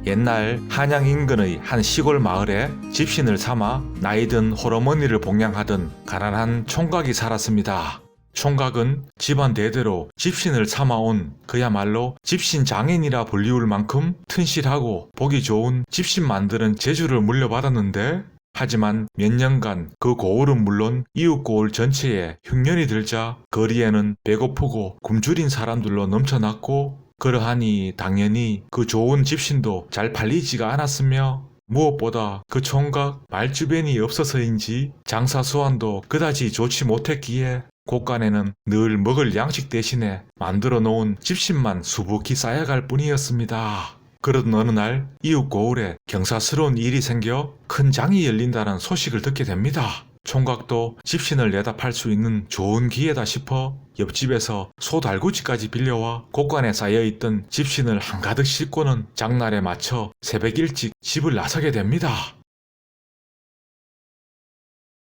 옛날 한양 인근의 한 시골 마을에 집신을 삼아 나이든 홀어머니를 봉양하던 가난한 총각이 살았습니다. 총각은 집안 대대로 집신을 삼아온 그야말로 집신 장인이라 불리울 만큼 튼실하고 보기 좋은 집신 만드는 재주를 물려받았는데, 하지만 몇 년간 그 고을은 물론 이웃 고을 전체에 흉년이 들자 거리에는 배고프고 굶주린 사람들로 넘쳐났고, 그러하니 당연히 그 좋은 집신도 잘 팔리지가 않았으며, 무엇보다 그 총각 말주변이 없어서인지 장사 수완도 그다지 좋지 못했기에 곳간에는 늘 먹을 양식 대신에 만들어 놓은 집신만 수북히 쌓여갈 뿐이었습니다. 그러던 어느 날 이웃 고을에 경사스러운 일이 생겨 큰 장이 열린다는 소식을 듣게 됩니다. 총각도 집신을 내다 팔 수 있는 좋은 기회다 싶어 옆집에서 소달구지까지 빌려와 곳간에 쌓여있던 집신을 한가득 싣고는 장날에 맞춰 새벽 일찍 집을 나서게 됩니다.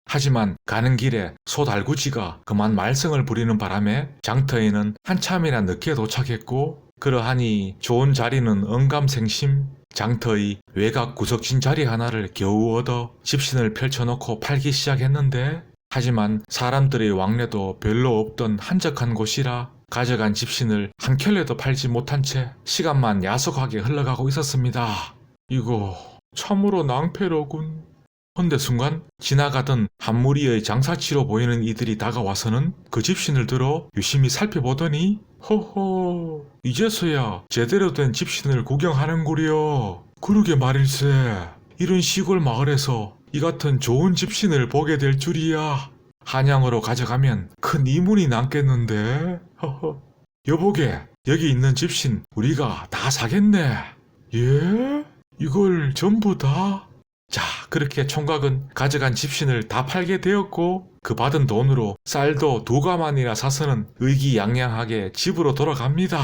하지만 가는 길에 소달구지가 그만 말썽을 부리는 바람에 장터에는 한참이나 늦게 도착했고, 그러하니 좋은 자리는 언감생심, 장터의 외곽 구석진 자리 하나를 겨우 얻어 집신을 펼쳐놓고 팔기 시작했는데, 하지만 사람들의 왕래도 별로 없던 한적한 곳이라 가져간 집신을 한 켤레도 팔지 못한 채 시간만 야속하게 흘러가고 있었습니다. 이거 참으로 낭패로군. 헌데 순간 지나가던 한 무리의 장사치로 보이는 이들이 다가와서는 그 집신을 들어 유심히 살펴보더니, 허허, 이제서야 제대로 된 집신을 구경하는구려. 그러게 말일세, 이런 시골 마을에서 이 같은 좋은 집신을 보게 될 줄이야. 한양으로 가져가면 큰 이문이 남겠는데. 허허. 여보게, 여기 있는 집신 우리가 다 사겠네. 예? 이걸 전부 다? 자, 그렇게 총각은 가져간 집신을 다 팔게 되었고, 그 받은 돈으로 쌀도 2가만이나 사서는 의기양양하게 집으로 돌아갑니다.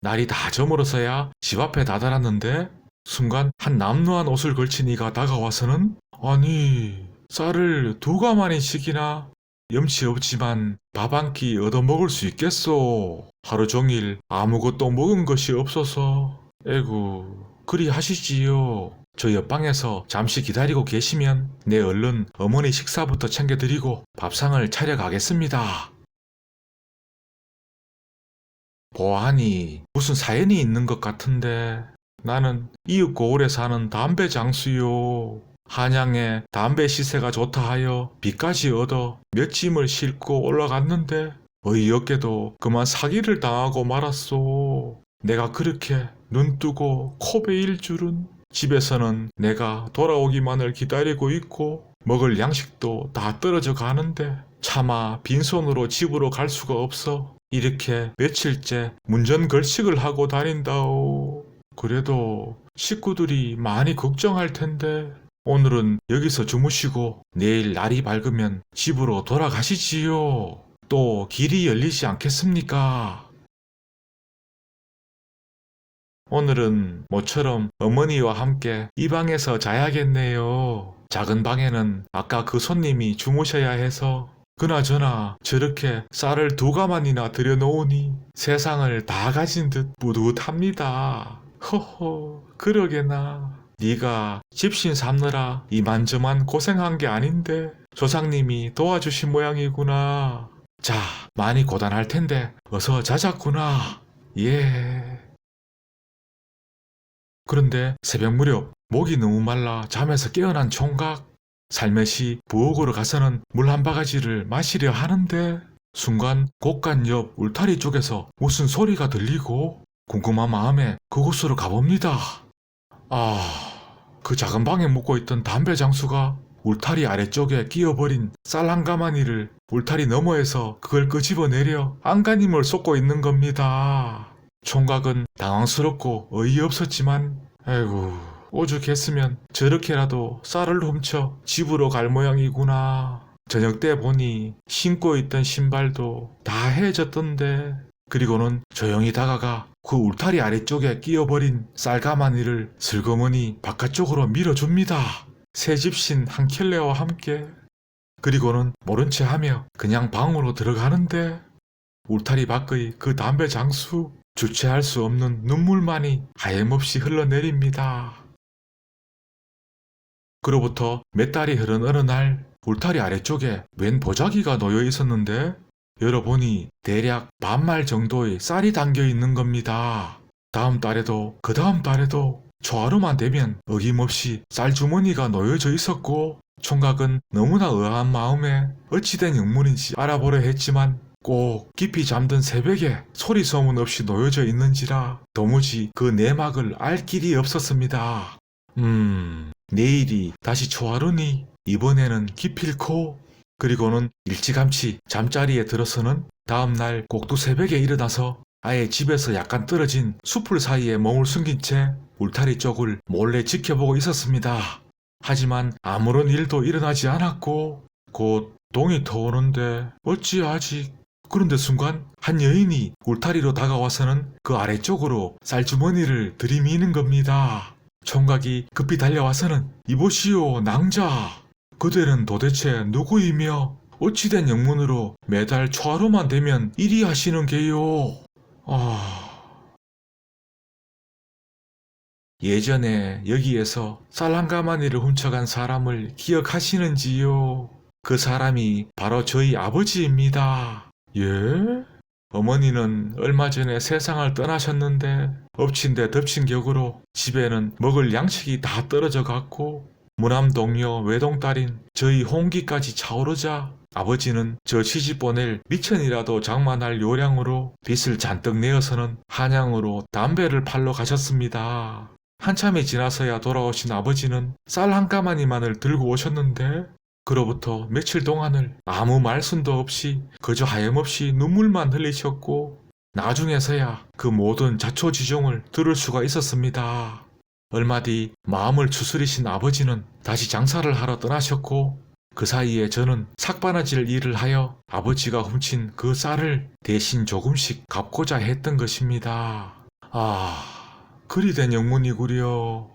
날이 다 저물어서야 집 앞에 다다랐는데, 순간 한 남루한 옷을 걸친 이가 다가와서는, 아니, 쌀을 2가마니씩이나? 염치 없지만 밥 한 끼 얻어먹을 수 있겠소. 하루 종일 아무것도 먹은 것이 없어서. 에구, 그리 하시지요. 저 옆방에서 잠시 기다리고 계시면 내 얼른 어머니 식사부터 챙겨드리고 밥상을 차려가겠습니다. 보아하니 무슨 사연이 있는 것 같은데, 나는 이웃 고을에 사는 담배 장수요. 한양에 담배 시세가 좋다 하여 빚까지 얻어 몇 짐을 싣고 올라갔는데 어이없게도 그만 사기를 당하고 말았소. 내가 그렇게 눈뜨고 코 베일 줄은. 집에서는 내가 돌아오기만을 기다리고 있고 먹을 양식도 다 떨어져 가는데 차마 빈손으로 집으로 갈 수가 없어 이렇게 며칠째 문전걸식을 하고 다닌다오. 그래도 식구들이 많이 걱정할 텐데 오늘은 여기서 주무시고 내일 날이 밝으면 집으로 돌아가시지요. 또 길이 열리지 않겠습니까? 오늘은 모처럼 어머니와 함께 이 방에서 자야겠네요. 작은 방에는 아까 그 손님이 주무셔야 해서. 그나저나 저렇게 쌀을 2가만이나 들여놓으니 세상을 다 가진 듯 뿌듯합니다. 허허, 그러게나. 네가 집신 삼느라 이만저만 고생한 게 아닌데 조상님이 도와주신 모양이구나. 자, 많이 고단할 텐데 어서 자자꾸나. 예. 그런데 새벽 무렵 목이 너무 말라 잠에서 깨어난 총각. 살며시 부엌으로 가서는 물 한 바가지를 마시려 하는데 순간 곳간 옆 울타리 쪽에서 무슨 소리가 들리고 궁금한 마음에 그곳으로 가봅니다. 그 작은 방에 묵고 있던 담배 장수가 울타리 아래쪽에 끼어버린 쌀 한 가마니를 울타리 너머에서 그걸 끄집어내려 안간힘을 쏟고 있는 겁니다. 총각은 당황스럽고 어이없었지만, 아이고, 오죽했으면 저렇게라도 쌀을 훔쳐 집으로 갈 모양이구나. 저녁 때 보니 신고 있던 신발도 다 헤어졌던데. 그리고는 조용히 다가가 그 울타리 아래쪽에 끼어버린 쌀가마니를 슬그머니 바깥쪽으로 밀어줍니다. 새 집신 한 켤레와 함께. 그리고는 모른 체 하며 그냥 방으로 들어가는데 울타리 밖의 그 담배 장수 주체할 수 없는 눈물만이 하염없이 흘러내립니다. 그로부터 몇 달이 흐른 어느 날 울타리 아래쪽에 웬 보자기가 놓여 있었는데 열어보니 대략 반말 정도의 쌀이 담겨 있는 겁니다. 다음 달에도 그 다음 달에도 초하루만 되면 어김없이 쌀주머니가 놓여져 있었고 총각은 너무나 의아한 마음에 어찌된 영문인지 알아보려 했지만 꼭 깊이 잠든 새벽에 소리 소문 없이 놓여져 있는지라 도무지 그 내막을 알 길이 없었습니다. 내일이 다시 초하루니 이번에는 기필코. 그리고는 일찌감치 잠자리에 들어서는 다음날 꼭두 새벽에 일어나서 아예 집에서 약간 떨어진 숲풀 사이에 몸을 숨긴 채 울타리 쪽을 몰래 지켜보고 있었습니다. 하지만 아무런 일도 일어나지 않았고 곧 동이 터오는데 어찌 아직. 그런데 순간 한 여인이 울타리로 다가와서는 그 아래쪽으로 쌀주머니를 들이미는 겁니다. 총각이 급히 달려와서는 이보시오 낭자. 그대는 도대체 누구이며 어찌된 영문으로 매달 초하루만 되면 이리 하시는 게요. 예전에 여기에서 쌀 한 가마니를 훔쳐간 사람을 기억하시는지요? 그 사람이 바로 저희 아버지입니다. 예? 어머니는 얼마 전에 세상을 떠나셨는데 엎친 데 덮친 격으로 집에는 먹을 양식이 다 떨어져 갔고 무남 동료 외동딸인 저희 홍기까지 차오르자 아버지는 저 시집 보낼 미천이라도 장만할 요량으로 빚을 잔뜩 내어서는 한양으로 담배를 팔러 가셨습니다. 한참이 지나서야 돌아오신 아버지는 쌀 한 가마니만을 들고 오셨는데 그로부터 며칠 동안을 아무 말씀도 없이 그저 하염없이 눈물만 흘리셨고 나중에서야 그 모든 자초지종을 들을 수가 있었습니다. 얼마 뒤 마음을 추스리신 아버지는 다시 장사를 하러 떠나셨고 그 사이에 저는 삭바느질 일을 하여 아버지가 훔친 그 쌀을 대신 조금씩 갚고자 했던 것입니다. 그리 된 영문이구려.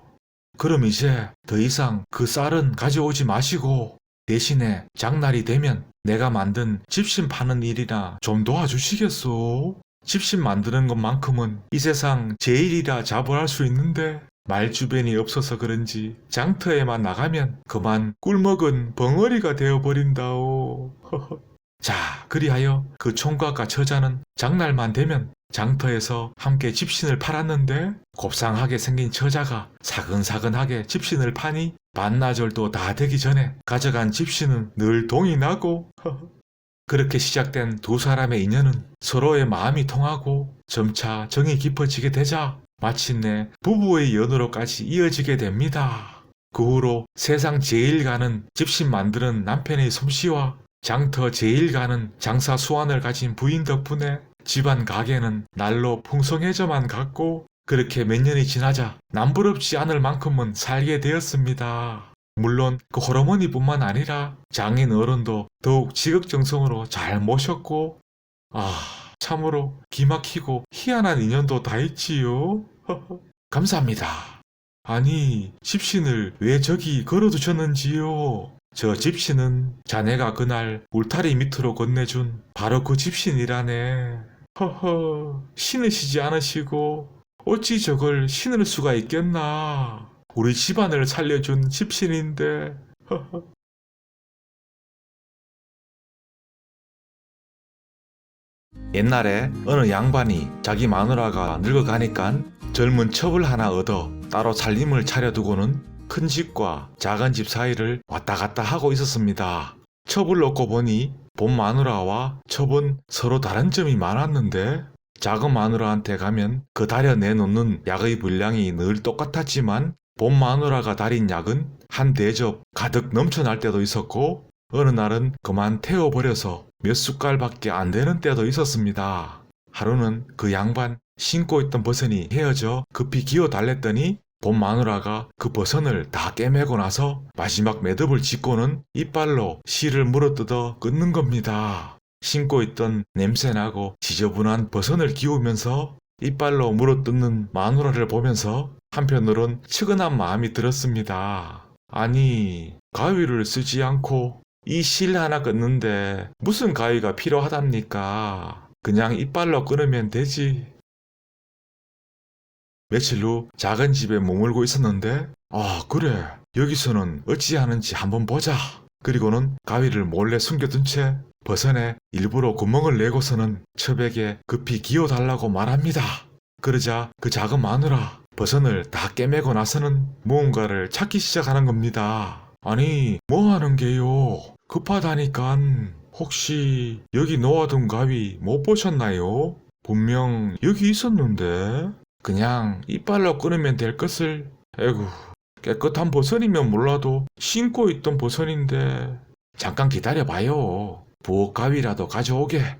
그럼 이제 더 이상 그 쌀은 가져오지 마시고 대신에 장날이 되면 내가 만든 집신 파는 일이나 좀 도와주시겠소? 집신 만드는 것만큼은 이 세상 제일이라 자부할 수 있는데 말 주변이 없어서 그런지 장터에만 나가면 그만 꿀먹은 벙어리가 되어버린다오. 자, 그리하여 그 총각과 처자는 장날만 되면 장터에서 함께 집신을 팔았는데 곱상하게 생긴 처자가 사근사근하게 집신을 파니 반나절도 다 되기 전에 가져간 집신은 늘 동이 나고 그렇게 시작된 두 사람의 인연은 서로의 마음이 통하고 점차 정이 깊어지게 되자 마침내 부부의 연으로까지 이어지게 됩니다. 그 후로 세상 제일 가는 집신 만드는 남편의 솜씨와 장터 제일 가는 장사 수완을 가진 부인 덕분에 집안 가게는 날로 풍성해져만 갔고 그렇게 몇 년이 지나자 남부럽지 않을 만큼은 살게 되었습니다. 물론 그 호러머니뿐만 아니라 장인 어른도 더욱 지극정성으로 잘 모셨고 참으로 기막히고 희한한 인연도 다 있지요. 감사합니다. 아니 집신을 왜 저기 걸어두셨는지요? 저 집신은 자네가 그날 울타리 밑으로 건네준 바로 그 집신이라네. 신으시지 않으시고 어찌 저걸 신을 수가 있겠나. 우리 집안을 살려준 집신인데. 옛날에 어느 양반이 자기 마누라가 늙어가니깐 젊은 첩을 하나 얻어 따로 살림을 차려두고는 큰 집과 작은 집 사이를 왔다 갔다 하고 있었습니다. 첩을 놓고 보니 본 마누라와 첩은 서로 다른 점이 많았는데 작은 마누라한테 가면 그 달여 내놓는 약의 분량이 늘 똑같았지만 본 마누라가 달인 약은 한 대접 가득 넘쳐날 때도 있었고 어느 날은 그만 태워버려서 몇 숟갈밖에 안 되는 때도 있었습니다. 하루는 그 양반 신고 있던 버선이 헤어져 급히 기어 달랬더니 본 마누라가 그 버선을 다 꿰매고 나서 마지막 매듭을 짚고는 이빨로 실을 물어뜯어 끊는 겁니다. 신고 있던 냄새나고 지저분한 버선을 기우면서 이빨로 물어뜯는 마누라를 보면서 한편으론 측은한 마음이 들었습니다. 아니, 가위를 쓰지 않고 이 실 하나 끊는데 무슨 가위가 필요하답니까? 그냥 이빨로 끊으면 되지. 며칠 후 작은 집에 머물고 있었는데 아 그래 여기서는 어찌하는지 한번 보자. 그리고는 가위를 몰래 숨겨둔 채 버선에 일부러 구멍을 내고서는 첩에게 급히 기어달라고 말합니다. 그러자 그 작은 마누라 버선을 다 꿰매고 나서는 무언가를 찾기 시작하는 겁니다. 아니 뭐 하는 게요? 급하다니깐. 혹시 여기 놓아둔 가위 못 보셨나요? 분명 여기 있었는데 그냥 이빨로 끊으면 될 것을. 에구 깨끗한 버선이면 몰라도 신고 있던 버선인데 잠깐 기다려봐요. 부엌 가위라도 가져오게.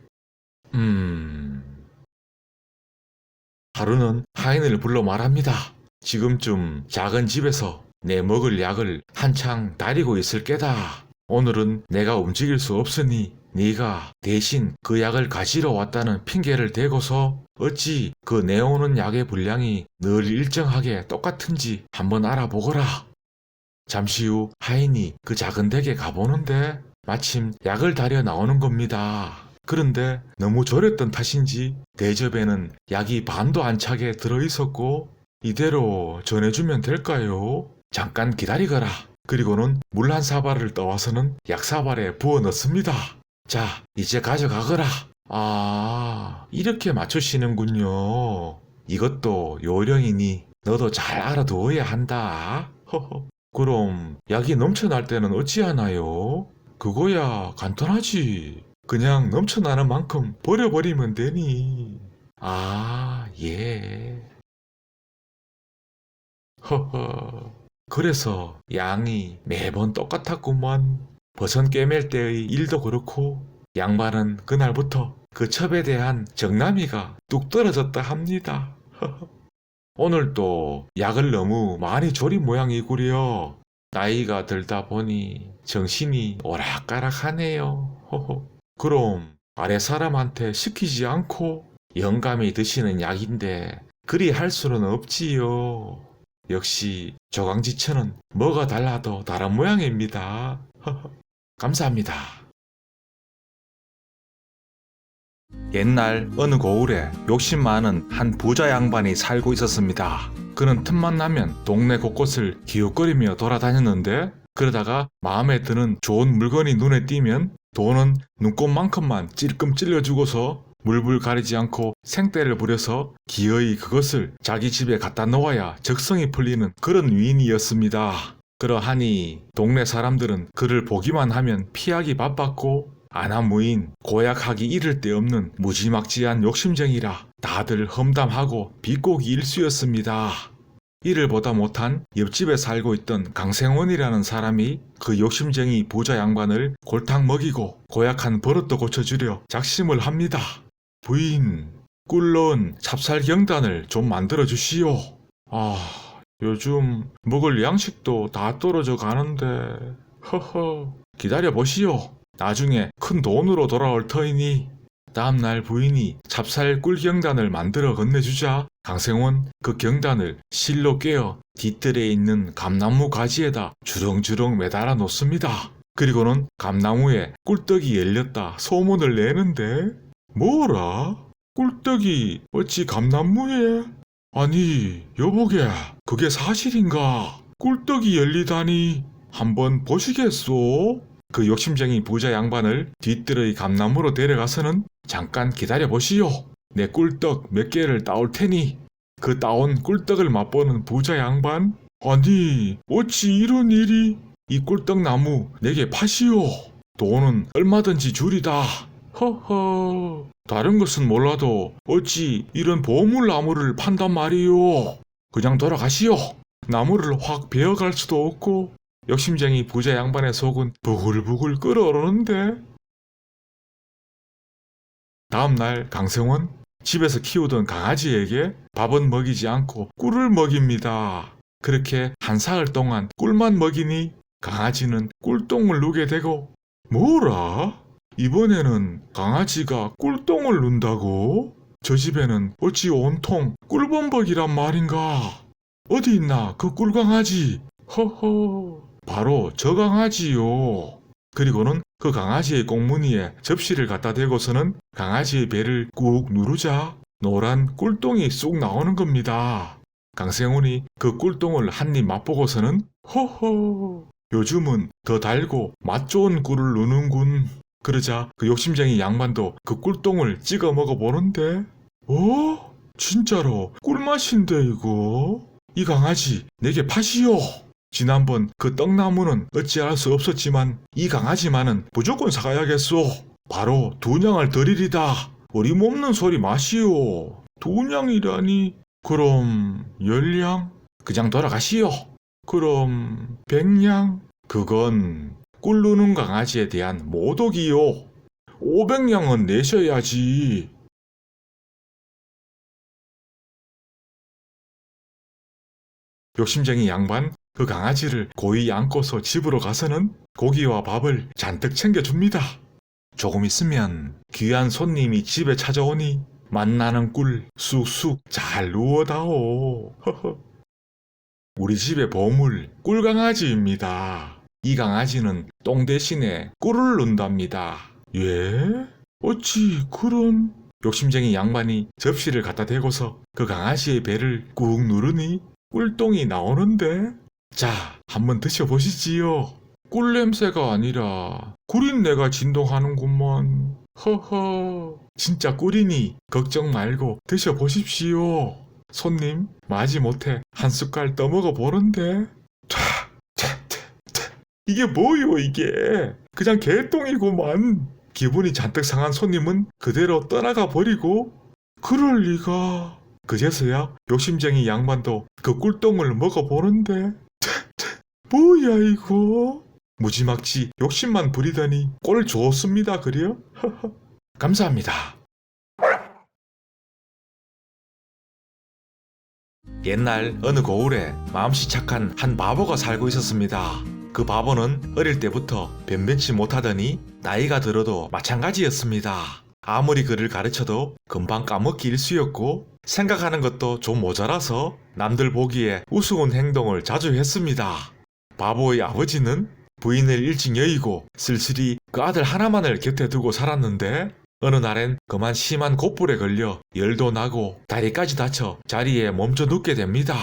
하루는 하인을 불러 말합니다. 지금쯤 작은 집에서 내 먹을 약을 한창 다리고 있을 게다. 오늘은 내가 움직일 수 없으니 네가 대신 그 약을 가지러 왔다는 핑계를 대고서 어찌 그 내오는 약의 분량이 늘 일정하게 똑같은지 한번 알아보거라. 잠시 후 하인이 그 작은 댁에 가보는데 마침 약을 다려 나오는 겁니다. 그런데 너무 졸였던 탓인지 대접에는 약이 반도 안 차게 들어있었고 이대로 전해주면 될까요? 잠깐 기다리거라. 그리고는 물 한 사발을 떠와서는 약 사발에 부어 넣습니다. 자, 이제 가져가거라. 아, 이렇게 맞추시는군요. 이것도 요령이니 너도 잘 알아두어야 한다. 허허. 그럼 약이 넘쳐날 때는 어찌하나요? 그거야 간단하지. 그냥 넘쳐나는 만큼 버려버리면 되니. 아, 예. 허허. 그래서 양이 매번 똑같았구만. 버선 꿰맬 때의 일도 그렇고 양반은 그날부터 그 첩에 대한 정남이가 뚝 떨어졌다 합니다. 오늘 또 약을 너무 많이 졸인 모양이구려. 나이가 들다 보니 정신이 오락가락하네요. 그럼 아래 사람한테 시키지 않고 영감이 드시는 약인데 그리 할 수는 없지요. 역시 조강지처는 뭐가 달라도 다른 모양입니다. 감사합니다. 옛날 어느 고을에 욕심 많은 한 부자 양반이 살고 있었습니다. 그는 틈만 나면 동네 곳곳을 기웃거리며 돌아다녔는데 그러다가 마음에 드는 좋은 물건이 눈에 띄면 돈은 눈곱만큼만 찔끔 찔러주고서 물불 가리지 않고 생떼를 부려서 기어이 그것을 자기 집에 갖다 놓아야 적성이 풀리는 그런 위인이었습니다. 그러하니 동네 사람들은 그를 보기만 하면 피하기 바빴고 아나무인 고약하기 이를 데 없는 무지막지한 욕심쟁이라 다들 험담하고 비꼬기 일쑤였습니다. 이를 보다 못한 옆집에 살고 있던 강생원이라는 사람이 그 욕심쟁이 부자 양반을 골탕 먹이고 고약한 버릇도 고쳐주려 작심을 합니다. 부인, 꿀 넣은 찹쌀경단을 좀 만들어 주시오. 아, 요즘 먹을 양식도 다 떨어져 가는데. 허허, 기다려 보시오. 나중에 큰 돈으로 돌아올 터이니. 다음날 부인이 찹쌀 꿀경단을 만들어 건네주자 강생원 그 경단을 실로 꿰어 뒤뜰에 있는 감나무 가지에다 주렁주렁 매달아 놓습니다. 그리고는 감나무에 꿀떡이 열렸다 소문을 내는데 뭐라? 꿀떡이 어찌 감나무에? 아니 여보게 그게 사실인가? 꿀떡이 열리다니 한번 보시겠소? 그 욕심쟁이 부자 양반을 뒤뜰의 감나무로 데려가서는 잠깐 기다려보시오. 내 꿀떡 몇 개를 따올 테니. 그 따온 꿀떡을 맛보는 부자 양반? 아니 어찌 이런 일이? 이 꿀떡 나무 내게 파시오. 돈은 얼마든지 주리다. 허허. 다른 것은 몰라도 어찌 이런 보물나무를 판단 말이오. 그냥 돌아가시오. 나무를 확 베어갈 수도 없고 욕심쟁이 부자 양반의 속은 부글부글 끓어오르는데. 다음날 강성원 집에서 키우던 강아지에게 밥은 먹이지 않고 꿀을 먹입니다. 그렇게 한 사흘 동안 꿀만 먹이니 강아지는 꿀똥을 누게 되고. 뭐라? 이번에는 강아지가 꿀똥을 눈다고? 저 집에는 어찌 온통 꿀범벅이란 말인가? 어디 있나 그 꿀강아지? 허허. 바로 저 강아지요. 그리고는 그 강아지의 꽁무니에 접시를 갖다 대고서는 강아지의 배를 꾹 누르자 노란 꿀똥이 쑥 나오는 겁니다. 강생훈이 그 꿀똥을 한 입 맛보고서는 허허, 요즘은 더 달고 맛 좋은 꿀을 누는군. 그러자 그 욕심쟁이 양반도 그 꿀똥을 찍어 먹어보는데 진짜로 꿀맛인데 이거? 이 강아지 내게 파시오. 지난번 그 떡나무는 어찌할 수 없었지만 이 강아지만은 무조건 사가야겠소. 바로 2냥을 드리리다. 어림없는 소리 마시오. 2냥이라니. 그럼 10냥? 그냥 돌아가시오. 그럼 100냥? 그건 꿀 누는 강아지에 대한 모독이요. 500냥은 내셔야지. 욕심쟁이 양반 그 강아지를 고이 안고서 집으로 가서는 고기와 밥을 잔뜩 챙겨줍니다. 조금 있으면 귀한 손님이 집에 찾아오니 맛나는 꿀 쑥쑥 잘 누워다오. 우리 집의 보물 꿀강아지입니다. 이 강아지는 똥 대신에 꿀을 넣는답니다. 예? 어찌 그런? 욕심쟁이 양반이 접시를 갖다 대고서 그 강아지의 배를 꾹 누르니 꿀똥이 나오는데, 자, 한번 드셔보시지요. 꿀 냄새가 아니라 꿀인내가 진동하는구먼. 허허, 진짜 꿀이니 걱정 말고 드셔보십시오. 손님, 마지못해 한 숟갈 떠먹어 보는데, 이게 뭐요 이게? 그냥 개똥이구만. 기분이 잔뜩 상한 손님은 그대로 떠나가 버리고, 그럴 리가. 그제서야 욕심쟁이 양반도 그 꿀똥을 먹어보는데 뭐야 이거? 무지막지 욕심만 부리더니 꼴 좋습니다 그려? 감사합니다. 옛날 어느 고을에 마음씨 착한 한 바보가 살고 있었습니다. 그 바보는 어릴 때부터 변변치 못하더니 나이가 들어도 마찬가지였습니다. 아무리 그를 가르쳐도 금방 까먹기 일쑤였고 생각하는 것도 좀 모자라서 남들 보기에 우스운 행동을 자주 했습니다. 바보의 아버지는 부인을 일찍 여의고 쓸쓸히 그 아들 하나만을 곁에 두고 살았는데 어느 날엔 그만 심한 곧불에 걸려 열도 나고 다리까지 다쳐 자리에 멈춰 눕게 됩니다.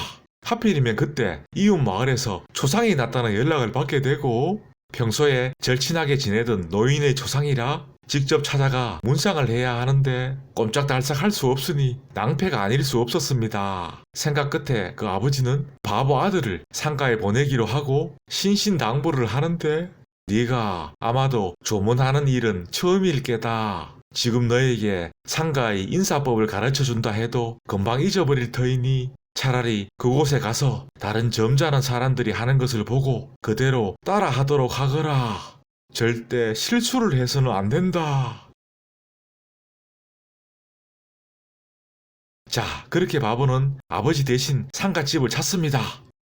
하필이면 그때 이웃 마을에서 초상이 났다는 연락을 받게 되고 평소에 절친하게 지내던 노인의 초상이라 직접 찾아가 문상을 해야 하는데 꼼짝달싹 할 수 없으니 낭패가 아닐 수 없었습니다. 생각 끝에 그 아버지는 바보 아들을 상가에 보내기로 하고 신신당부를 하는데 네가 아마도 조문하는 일은 처음일 게다. 지금 너에게 상가의 인사법을 가르쳐준다 해도 금방 잊어버릴 터이니 차라리 그곳에 가서 다른 점잖은 사람들이 하는 것을 보고 그대로 따라 하도록 하거라. 절대 실수를 해서는 안 된다. 자, 그렇게 바보는 아버지 대신 상갓집을 찾습니다.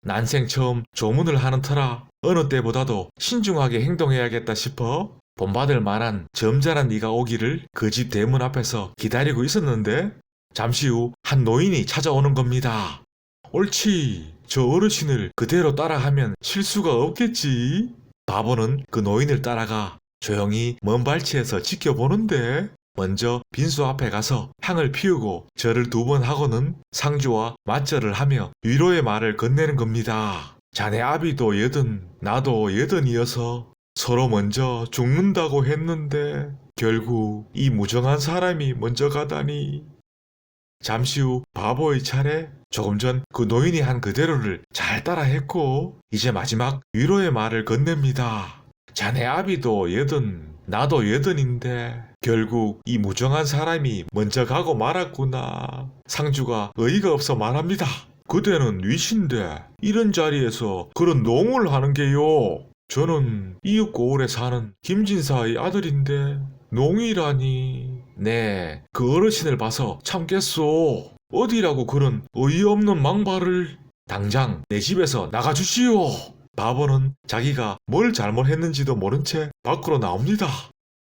난생 처음 조문을 하는 터라 어느 때보다도 신중하게 행동해야겠다 싶어 본받을 만한 점잖은 이가 오기를 그 집 대문 앞에서 기다리고 있었는데 잠시 후 한 노인이 찾아오는 겁니다. 옳지, 저 어르신을 그대로 따라하면 실수가 없겠지. 바보는 그 노인을 따라가 조용히 먼 발치에서 지켜보는데 먼저 빈소 앞에 가서 향을 피우고 절을 2번 하고는 상주와 맞절을 하며 위로의 말을 건네는 겁니다. 자네 아비도 여든 나도 여든이어서 서로 먼저 죽는다고 했는데 결국 이 무정한 사람이 먼저 가다니. 잠시 후 바보의 차례. 조금 전 그 노인이 한 그대로를 잘 따라 했고 이제 마지막 위로의 말을 건넵니다. 자네 아비도 여든 나도 여든인데 결국 이 무정한 사람이 먼저 가고 말았구나. 상주가 어이가 없어 말합니다. 그대는 위신데 이런 자리에서 그런 농을 하는 게요. 저는 이웃 고을에 사는 김진사의 아들인데 농이라니. 네, 그 어르신을 봐서 참겠소. 어디라고 그런 어이없는 망발을. 당장 내 집에서 나가주시오. 바보는 자기가 뭘 잘못했는지도 모른 채 밖으로 나옵니다.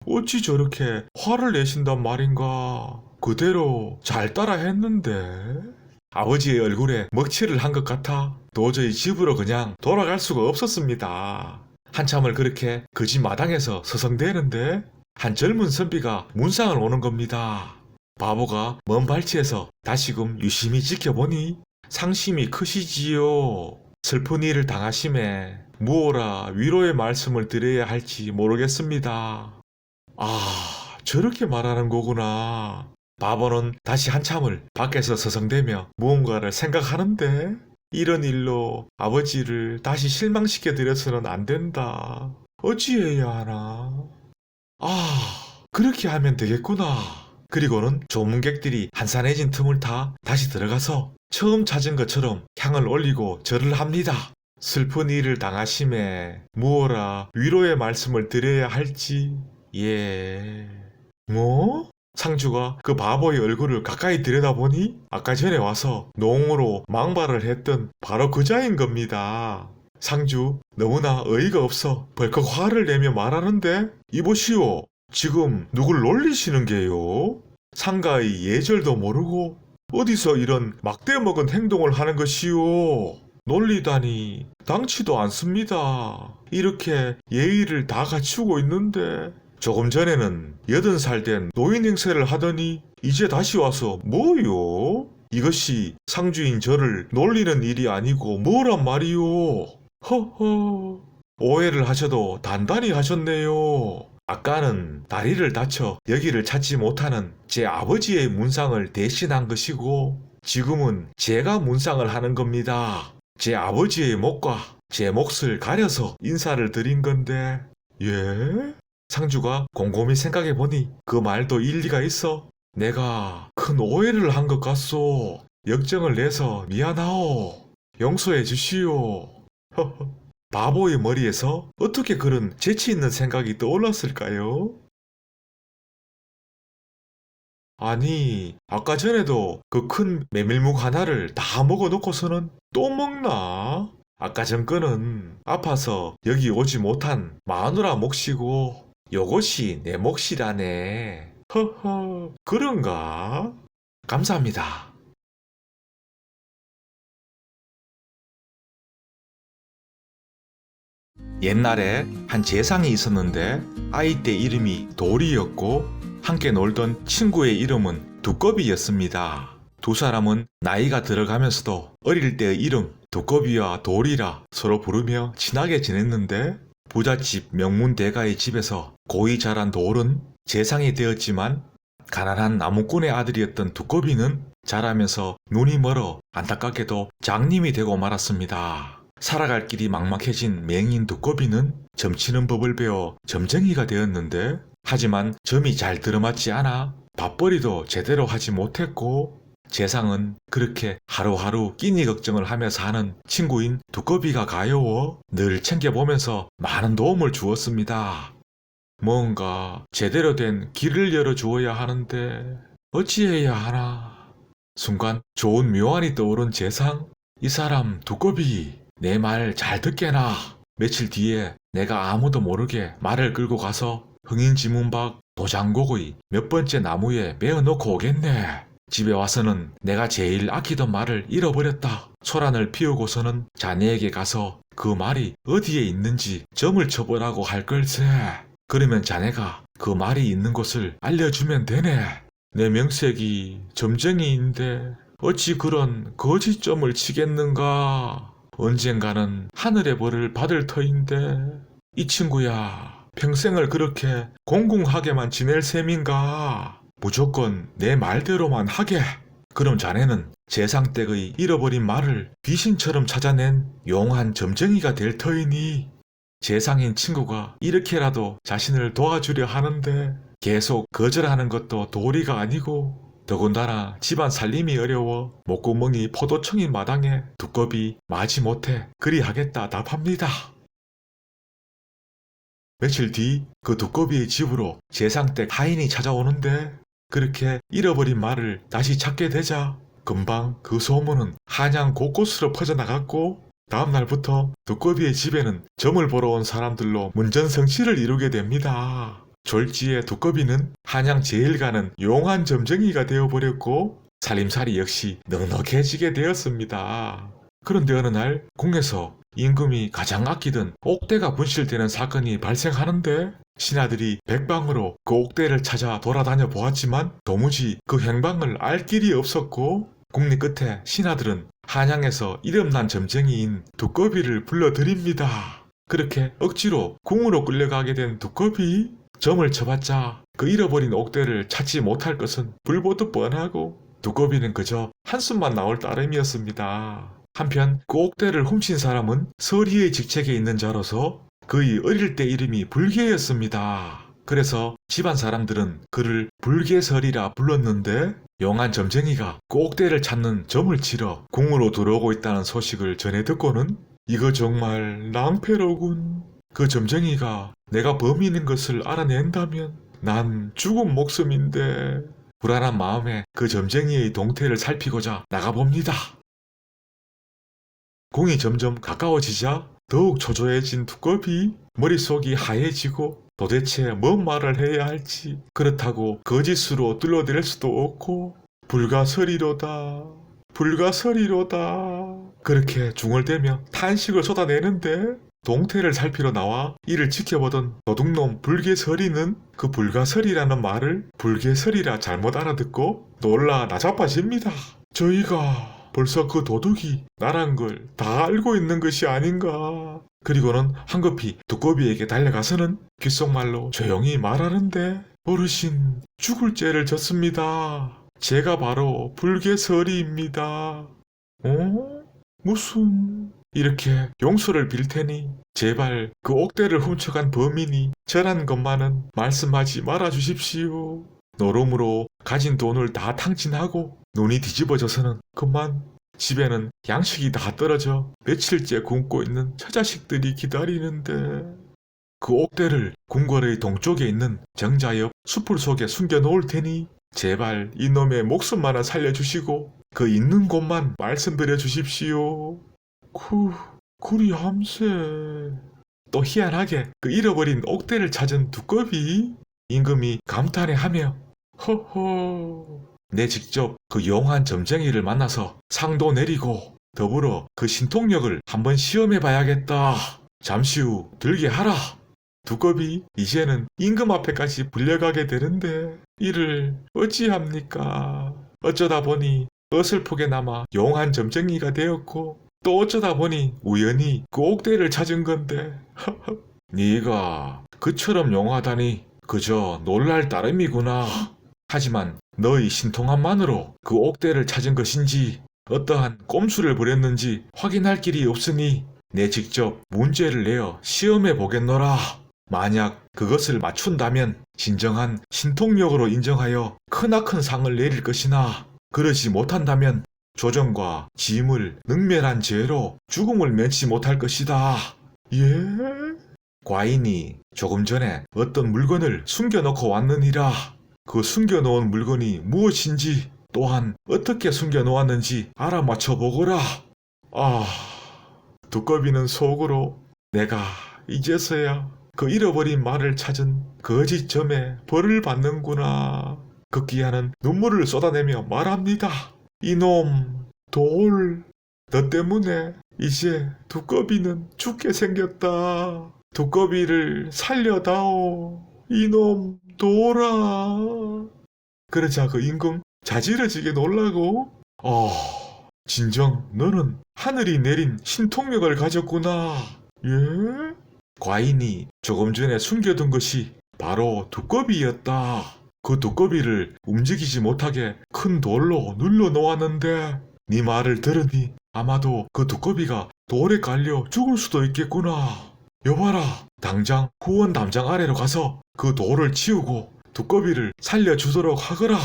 어찌 저렇게 화를 내신단 말인가. 그대로 잘 따라 했는데. 아버지의 얼굴에 먹칠을 한 것 같아 도저히 집으로 그냥 돌아갈 수가 없었습니다. 한참을 그렇게 그 집 마당에서 서성대는데 한 젊은 선비가 문상을 오는 겁니다. 바보가 먼 발치에서 다시금 유심히 지켜보니 상심이 크시지요. 슬픈 일을 당하심에 무엇라 위로의 말씀을 드려야 할지 모르겠습니다. 아, 저렇게 말하는 거구나. 바보는 다시 한참을 밖에서 서성대며 무언가를 생각하는데 이런 일로 아버지를 다시 실망시켜 드려서는 안 된다. 어찌해야 하나? 아, 그렇게 하면 되겠구나. 그리고는 조문객들이 한산해진 틈을 타 다시 들어가서 처음 찾은 것처럼 향을 올리고 절을 합니다. 슬픈 일을 당하심에 무엇라 위로의 말씀을 드려야 할지. 예. 뭐? 상주가 그 바보의 얼굴을 가까이 들여다보니 아까 전에 와서 농으로 망발을 했던 바로 그자인 겁니다. 상주 너무나 어이가 없어 벌컥 화를 내며 말하는데 이보시오. 지금 누굴 놀리시는 게요? 상가의 예절도 모르고 어디서 이런 막대먹은 행동을 하는 것이오? 놀리다니 당치도 않습니다. 이렇게 예의를 다 갖추고 있는데 조금 전에는 80살 된 노인 행세를 하더니 이제 다시 와서 뭐요? 이것이 상주인 저를 놀리는 일이 아니고 뭐란 말이오? 허허, 오해를 하셔도 단단히 하셨네요. 아까는 다리를 다쳐 여기를 찾지 못하는 제 아버지의 문상을 대신한 것이고 지금은 제가 문상을 하는 겁니다. 제 아버지의 목과 제 몫을 가려서 인사를 드린 건데. 예? 상주가 곰곰이 생각해보니 그 말도 일리가 있어. 내가 큰 오해를 한 것 같소. 역정을 내서 미안하오. 용서해 주시오. 허허. 바보의 머리에서 어떻게 그런 재치 있는 생각이 떠올랐을까요? 아니, 아까 전에도 그 큰 메밀묵 하나를 다 먹어놓고서는 또 먹나? 아까 전 거는 아파서 여기 오지 못한 마누라 몫이고 요것이 내 몫이라네. 허허, 그런가? 감사합니다. 옛날에 한 재상이 있었는데 아이 때 이름이 돌이였고 함께 놀던 친구의 이름은 두꺼비였습니다. 두 사람은 나이가 들어가면서도 어릴 때의 이름 두꺼비와 돌이라 서로 부르며 친하게 지냈는데 부잣집 명문대가의 집에서 고이 자란 돌은 재상이 되었지만 가난한 나무꾼의 아들이었던 두꺼비는 자라면서 눈이 멀어 안타깝게도 장님이 되고 말았습니다. 살아갈 길이 막막해진 맹인 두꺼비는 점치는 법을 배워 점쟁이가 되었는데 하지만 점이 잘 들어맞지 않아 밥벌이도 제대로 하지 못했고 재상은 그렇게 하루하루 끼니 걱정을 하며 사는 친구인 두꺼비가 가여워 늘 챙겨보면서 많은 도움을 주었습니다. 뭔가 제대로 된 길을 열어주어야 하는데 어찌해야 하나. 순간 좋은 묘안이 떠오른 재상. 이 사람 두꺼비 내 말 잘 듣게나. 며칠 뒤에 내가 아무도 모르게 말을 끌고 가서 흥인지문 밖 도장곡의 몇 번째 나무에 메어놓고 오겠네. 집에 와서는 내가 제일 아끼던 말을 잃어버렸다. 소란을 피우고서는 자네에게 가서 그 말이 어디에 있는지 점을 쳐보라고 할 걸세. 그러면 자네가 그 말이 있는 곳을 알려주면 되네. 내 명색이 점쟁이인데 어찌 그런 거짓점을 치겠는가. 언젠가는 하늘의 벌을 받을 터인데 이 친구야 평생을 그렇게 공공하게만 지낼 셈인가. 무조건 내 말대로만 하게. 그럼 자네는 재상댁의 잃어버린 말을 귀신처럼 찾아낸 용한 점쟁이가 될 터이니. 재상인 친구가 이렇게라도 자신을 도와주려 하는데 계속 거절하는 것도 도리가 아니고 더군다나 집안 살림이 어려워 목구멍이 포도청인 마당에 두꺼비 마지못해 그리하겠다 답합니다. 며칠 뒤 그 두꺼비의 집으로 재상댁 하인이 찾아오는데 그렇게 잃어버린 말을 다시 찾게 되자 금방 그 소문은 한양 곳곳으로 퍼져나갔고 다음날부터 두꺼비의 집에는 점을 보러 온 사람들로 문전성시를 이루게 됩니다. 졸지에 두꺼비는 한양 제일 가는 용한 점쟁이가 되어버렸고 살림살이 역시 넉넉해지게 되었습니다. 그런데 어느 날 궁에서 임금이 가장 아끼던 옥대가 분실되는 사건이 발생하는데 신하들이 백방으로 그 옥대를 찾아 돌아다녀 보았지만 도무지 그 행방을 알 길이 없었고 궁리 끝에 신하들은 한양에서 이름난 점쟁이인 두꺼비를 불러드립니다. 그렇게 억지로 궁으로 끌려가게 된 두꺼비. 점을 쳐봤자 그 잃어버린 옥대를 찾지 못할 것은 불보듯 뻔하고 두꺼비는 그저 한숨만 나올 따름이었습니다. 한편 그 옥대를 훔친 사람은 서리의 직책에 있는 자로서 그의 어릴 때 이름이 불개였습니다. 그래서 집안 사람들은 그를 불개설이라 불렀는데 용한 점쟁이가 그 옥대를 찾는 점을 치러 궁으로 들어오고 있다는 소식을 전해 듣고는 이거 정말 낭패로군. 그 점쟁이가 내가 범인인 것을 알아낸다면 난 죽은 목숨인데. 불안한 마음에 그 점쟁이의 동태를 살피고자 나가봅니다. 궁이 점점 가까워지자 더욱 초조해진 두꺼비. 머릿속이 하얘지고 도대체 뭔 말을 해야 할지, 그렇다고 거짓으로 둘러댈 수도 없고 불가서리로다 불가서리로다 그렇게 중얼대며 탄식을 쏟아내는데 동태를 살피러 나와 이를 지켜보던 도둑놈 불개서리는 그 불가서리라는 말을 불개설이라 잘못 알아듣고 놀라 나자빠집니다. 저희가 벌써 그 도둑이 나란 걸 다 알고 있는 것이 아닌가. 그리고는 황급히 두꺼비에게 달려가서는 귓속말로 조용히 말하는데 어르신 죽을 죄를 졌습니다. 제가 바로 불개설이입니다. 어? 무슨... 이렇게 용서를 빌 테니 제발 그 옥대를 훔쳐간 범인이 저란 것만은 말씀하지 말아 주십시오. 노름으로 가진 돈을 다 탕진하고 눈이 뒤집어져서는 그만 집에는 양식이 다 떨어져 며칠째 굶고 있는 처자식들이 기다리는데 그 옥대를 궁궐의 동쪽에 있는 정자 옆 수풀 속에 숨겨놓을 테니 제발 이놈의 목숨만은 살려주시고 그 있는 곳만 말씀드려 주십시오. 그리함세. 또 희한하게 그 잃어버린 옥대를 찾은 두꺼비. 임금이 감탄해하며 허허, 내 직접 그 용한 점쟁이를 만나서 상도 내리고 더불어 그 신통력을 한번 시험해봐야겠다. 잠시 후 들게 하라. 두꺼비 이제는 임금 앞에까지 불려가게 되는데 이를 어찌합니까. 어쩌다 보니 어설프게나마 용한 점쟁이가 되었고 또 어쩌다 보니 우연히 그 옥대를 찾은 건데 네가 그처럼 용하다니 그저 놀랄 따름이구나. 하지만 너의 신통함만으로 그 옥대를 찾은 것인지 어떠한 꼼수를 부렸는지 확인할 길이 없으니 내 직접 문제를 내어 시험해 보겠노라. 만약 그것을 맞춘다면 진정한 신통력으로 인정하여 크나큰 상을 내릴 것이나 그러지 못한다면 조정과 짐을 능멸한 죄로 죽음을 면치 못할 것이다. 예? 과인이 조금 전에 어떤 물건을 숨겨놓고 왔느니라. 그 숨겨놓은 물건이 무엇인지 또한 어떻게 숨겨놓았는지 알아맞혀 보거라. 아, 두꺼비는 속으로 내가 이제서야 그 잃어버린 말을 찾은 거짓점에 벌을 받는구나. 극기야는 눈물을 쏟아내며 말합니다. 이놈 돌, 너 때문에 이제 두꺼비는 죽게 생겼다. 두꺼비를 살려다오. 이놈 돌아. 그러자 그 임금 자지러지게 놀라고 진정 너는 하늘이 내린 신통력을 가졌구나. 예? 과인이 조금 전에 숨겨둔 것이 바로 두꺼비였다. 그 두꺼비를 움직이지 못하게 큰 돌로 눌러 놓았는데 네 말을 들으니 아마도 그 두꺼비가 돌에 깔려 죽을 수도 있겠구나. 여봐라, 당장 후원 담장 아래로 가서 그 돌을 치우고 두꺼비를 살려주도록 하거라.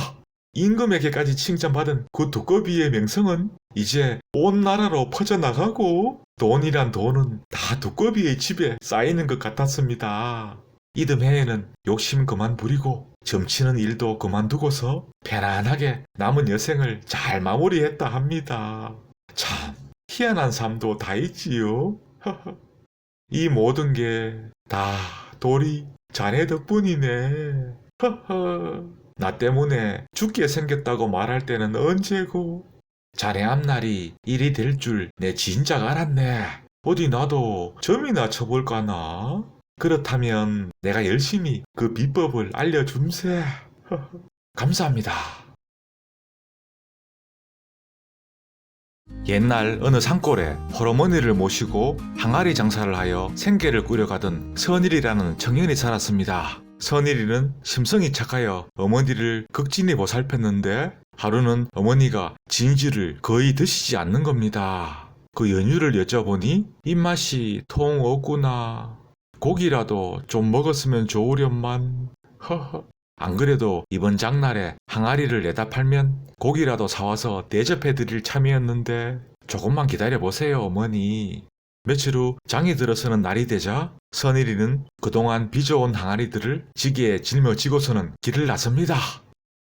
임금에게까지 칭찬받은 그 두꺼비의 명성은 이제 온 나라로 퍼져나가고 돈이란 돈은 다 두꺼비의 집에 쌓이는 것 같았습니다. 이듬해에는 욕심 그만 부리고 점치는 일도 그만두고서 편안하게 남은 여생을 잘 마무리했다 합니다. 참 희한한 삶도 다 있지요. 이 모든 게 다 도리 자네 덕분이네. 나 때문에 죽게 생겼다고 말할 때는 언제고. 자네 앞날이 일이 될 줄 내 진작 알았네. 어디 나도 점이나 쳐볼까나. 그렇다면 내가 열심히 그 비법을 알려줌세. 감사합니다. 옛날 어느 산골에 홀어머니를 모시고 항아리 장사를 하여 생계를 꾸려가던 선일이라는 청년이 살았습니다. 선일이는 심성이 착하여 어머니를 극진히 보살폈는데 하루는 어머니가 진지를 거의 드시지 않는 겁니다. 그 연유를 여쭤보니 입맛이 통 없구나. 고기라도 좀 먹었으면 좋으련만. 허허. 안 그래도 이번 장날에 항아리를 내다 팔면 고기라도 사와서 대접해드릴 참이었는데 조금만 기다려보세요 어머니. 며칠 후 장이 들어서는 날이 되자 선일이는 그동안 빚어온 항아리들을 지게에 짊어지고서는 길을 나섭니다.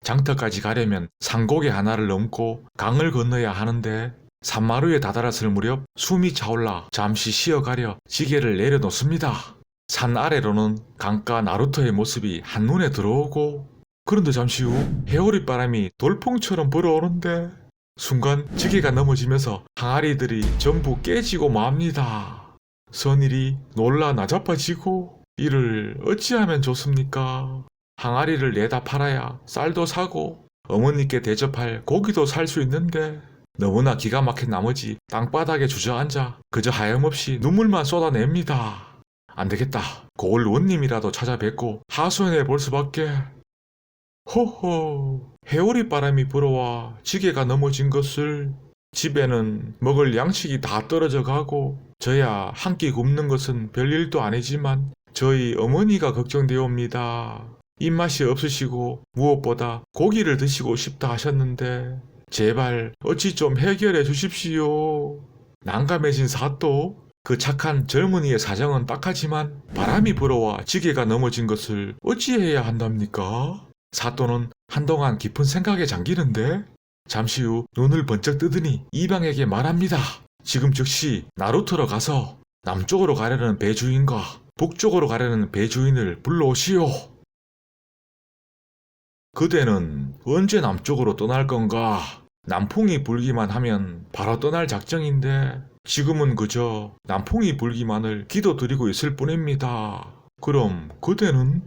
장터까지 가려면 산고개 하나를 넘고 강을 건너야 하는데 산마루에 다다랐을 무렵 숨이 차올라 잠시 쉬어가려 지게를 내려놓습니다. 산 아래로는 강가 나루토의 모습이 한눈에 들어오고 그런데 잠시 후 해오리 바람이 돌풍처럼 불어오는데 순간 지게가 넘어지면서 항아리들이 전부 깨지고 맙니다. 선일이 놀라 나자빠지고 이를 어찌하면 좋습니까? 항아리를 내다 팔아야 쌀도 사고 어머니께 대접할 고기도 살 수 있는데 너무나 기가 막힌 나머지 땅바닥에 주저앉아 그저 하염없이 눈물만 쏟아냅니다. 안되겠다. 고을 원님이라도 찾아뵙고 하소연해 볼 수밖에. 호호, 해오리 바람이 불어와 지게가 넘어진 것을 집에는 먹을 양식이 다 떨어져 가고 저야 한 끼 굶는 것은 별일도 아니지만 저희 어머니가 걱정되옵니다. 입맛이 없으시고 무엇보다 고기를 드시고 싶다 하셨는데 제발 어찌 좀 해결해 주십시오. 난감해진 사또. 그 착한 젊은이의 사정은 딱하지만 바람이 불어와 지게가 넘어진 것을 어찌해야 한답니까? 사또는 한동안 깊은 생각에 잠기는데 잠시 후 눈을 번쩍 뜨더니 이방에게 말합니다. 지금 즉시 나루터로 가서 남쪽으로 가려는 배주인과 북쪽으로 가려는 배주인을 불러오시오. 그대는 언제 남쪽으로 떠날 건가? 남풍이 불기만 하면 바로 떠날 작정인데 지금은 그저 남풍이 불기만을 기도드리고 있을 뿐입니다. 그럼 그대는?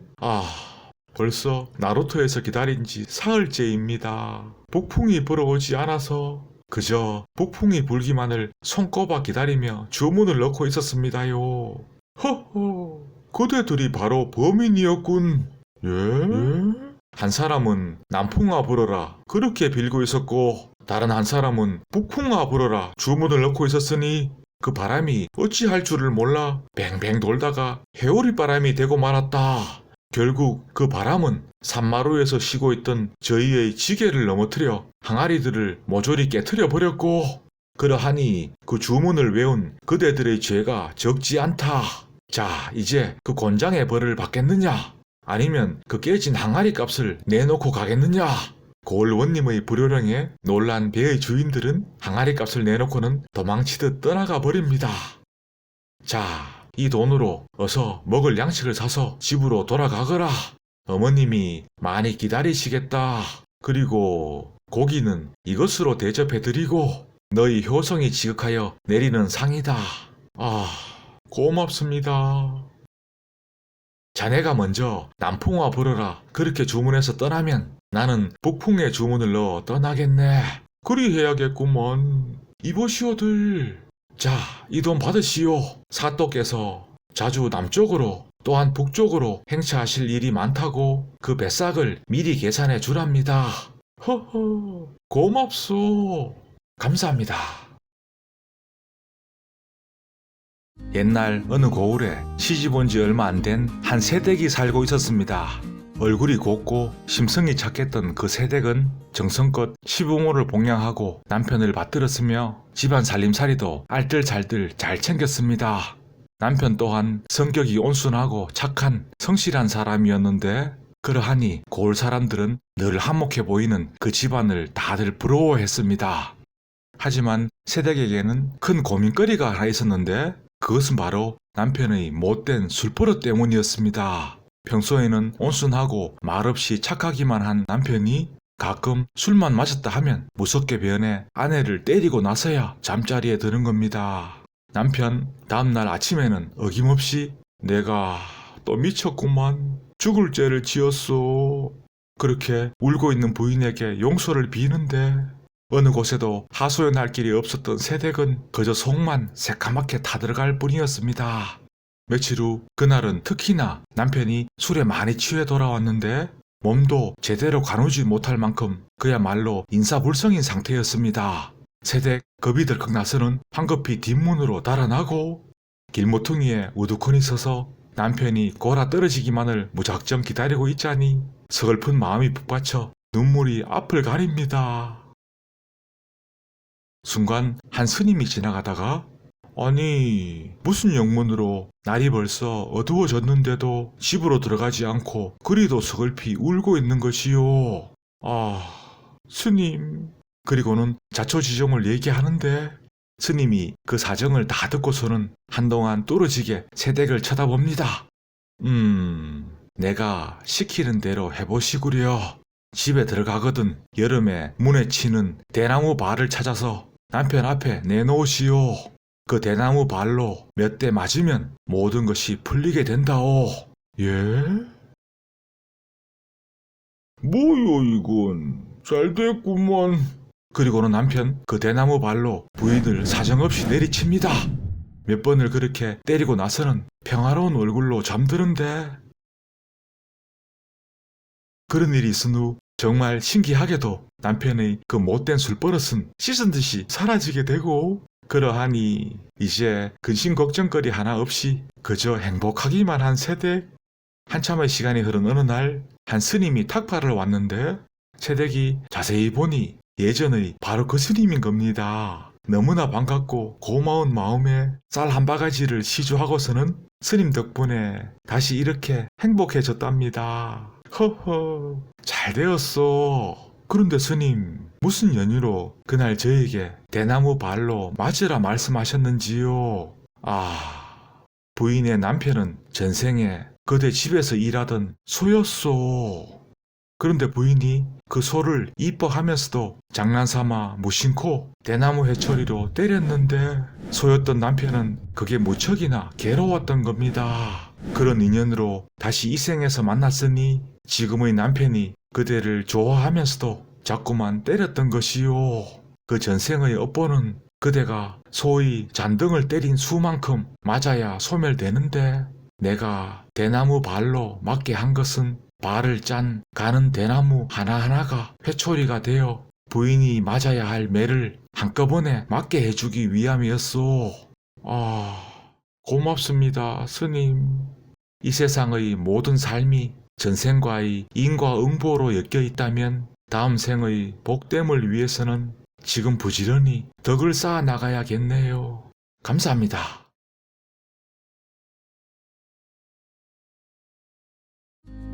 벌써 나루토에서 기다린 지 사흘째입니다. 북풍이 불어오지 않아서 그저 북풍이 불기만을 손꼽아 기다리며 주문을 넣고 있었습니다요. 허허, 그대들이 바로 범인이었군. 예? 한 사람은 남풍아 불어라 그렇게 빌고 있었고 다른 한 사람은 북풍아 불어라 주문을 넣고 있었으니 그 바람이 어찌할 줄을 몰라 뱅뱅 돌다가 해오리 바람이 되고 말았다. 결국 그 바람은 산마루에서 쉬고 있던 저희의 지게를 넘어뜨려 항아리들을 모조리 깨트려 버렸고 그러하니 그 주문을 외운 그대들의 죄가 적지 않다. 자, 이제 그 곤장의 벌을 받겠느냐? 아니면 그 깨진 항아리 값을 내놓고 가겠느냐? 고을 원님의 불효령에 놀란 배의 주인들은 항아리 값을 내놓고는 도망치듯 떠나가 버립니다. 자, 이 돈으로 어서 먹을 양식을 사서 집으로 돌아가거라. 어머님이 많이 기다리시겠다. 그리고 고기는 이것으로 대접해드리고 너희 효성이 지극하여 내리는 상이다. 고맙습니다. 자네가 먼저 남풍아 불어라 그렇게 주문해서 떠나면 나는 북풍의 주문을 넣어 떠나겠네. 그리 해야겠구먼. 이보시오들. 자, 이 돈 받으시오. 사또께서 자주 남쪽으로 또한 북쪽으로 행차하실 일이 많다고 그 배싹을 미리 계산해 주랍니다. 허허, 고맙소. 감사합니다. 옛날 어느 고을에 시집 온 지 얼마 안 된 한 새댁이 살고 있었습니다. 얼굴이 곱고 심성이 착했던 그 새댁은 정성껏 시부모를 봉양하고 남편을 받들었으며 집안 살림살이도 알뜰살뜰 잘 챙겼습니다. 남편 또한 성격이 온순하고 착한 성실한 사람이었는데 그러하니 고을 사람들은 늘 한몫해 보이는 그 집안을 다들 부러워했습니다. 하지만 새댁에게는 큰 고민거리가 하나 있었는데 그것은 바로 남편의 못된 술버릇 때문이었습니다. 평소에는 온순하고 말없이 착하기만 한 남편이 가끔 술만 마셨다 하면 무섭게 변해 아내를 때리고 나서야 잠자리에 드는 겁니다. 남편 다음날 아침에는 어김없이 내가 또 미쳤구만. 죽을 죄를 지었소. 그렇게 울고 있는 부인에게 용서를 비는데 어느 곳에도 하소연할 길이 없었던 세댁은 그저 속만 새까맣게 타들어갈 뿐이었습니다. 며칠 후 그날은 특히나 남편이 술에 많이 취해 돌아왔는데 몸도 제대로 가누지 못할 만큼 그야말로 인사불성인 상태였습니다. 세댁 겁이 덜컥 나서는 황급히 뒷문으로 달아나고 길모퉁이에 우두커니 서서 남편이 골아 떨어지기만을 무작정 기다리고 있자니 서글픈 마음이 북받쳐 눈물이 앞을 가립니다. 순간 한 스님이 지나가다가 아니 무슨 영문으로 날이 벌써 어두워졌는데도 집으로 들어가지 않고 그리도 서글피 울고 있는 것이요. 스님. 그리고는 자초지종을 얘기하는데 스님이 그 사정을 다 듣고서는 한동안 뚫어지게 세댁을 쳐다봅니다. 내가 시키는 대로 해보시구려. 집에 들어가거든 여름에 문에 치는 대나무 발을 찾아서 남편 앞에 내놓으시오. 그 대나무 발로 몇 대 맞으면 모든 것이 풀리게 된다오. 예? 뭐요 이건? 잘됐구먼. 그리고는 남편 그 대나무 발로 부인을 사정없이 내리칩니다. 몇 번을 그렇게 때리고 나서는 평화로운 얼굴로 잠드는데 그런 일이 있은 후 정말 신기하게도 남편의 그 못된 술버릇은 씻은 듯이 사라지게 되고 그러하니 이제 근심 걱정거리 하나 없이 그저 행복하기만 한 세댁. 한참의 시간이 흐른 어느 날 한 스님이 탁발을 왔는데 세댁이 자세히 보니 예전의 바로 그 스님인 겁니다. 너무나 반갑고 고마운 마음에 쌀 한 바가지를 시주하고서는 스님 덕분에 다시 이렇게 행복해졌답니다. 허허, 잘 되었어. 그런데 스님, 무슨 연유로 그날 저에게 대나무 발로 맞으라 말씀하셨는지요? 부인의 남편은 전생에 그대 집에서 일하던 소였소. 그런데 부인이 그 소를 이뻐하면서도 장난삼아 무심코 대나무 해초리로 때렸는데 소였던 남편은 그게 무척이나 괴로웠던 겁니다. 그런 인연으로 다시 이 생에서 만났으니 지금의 남편이 그대를 좋아하면서도 자꾸만 때렸던 것이요. 그 전생의 업보는 그대가 소의 잔등을 때린 수만큼 맞아야 소멸되는데 내가 대나무 발로 맞게 한 것은 발을 짠 가는 대나무 하나하나가 회초리가 되어 부인이 맞아야 할 매를 한꺼번에 맞게 해주기 위함이었소. 고맙습니다, 스님. 이 세상의 모든 삶이 전생과의 인과응보로 엮여 있다면 다음 생의 복됨을 위해서는 지금 부지런히 덕을 쌓아 나가야겠네요. 감사합니다.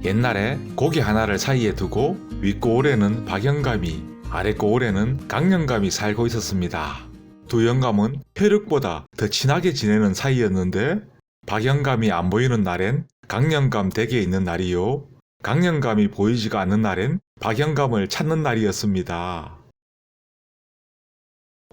옛날에 고개 하나를 사이에 두고 윗고을에는 박영감이, 아랫고을에는 강영감이 살고 있었습니다. 두 영감은 혈육보다 더 친하게 지내는 사이였는데 박영감이 안 보이는 날엔 강영감 댁에 있는 날이요. 강영감이 보이지가 않는 날엔 박영감을 찾는 날이었습니다.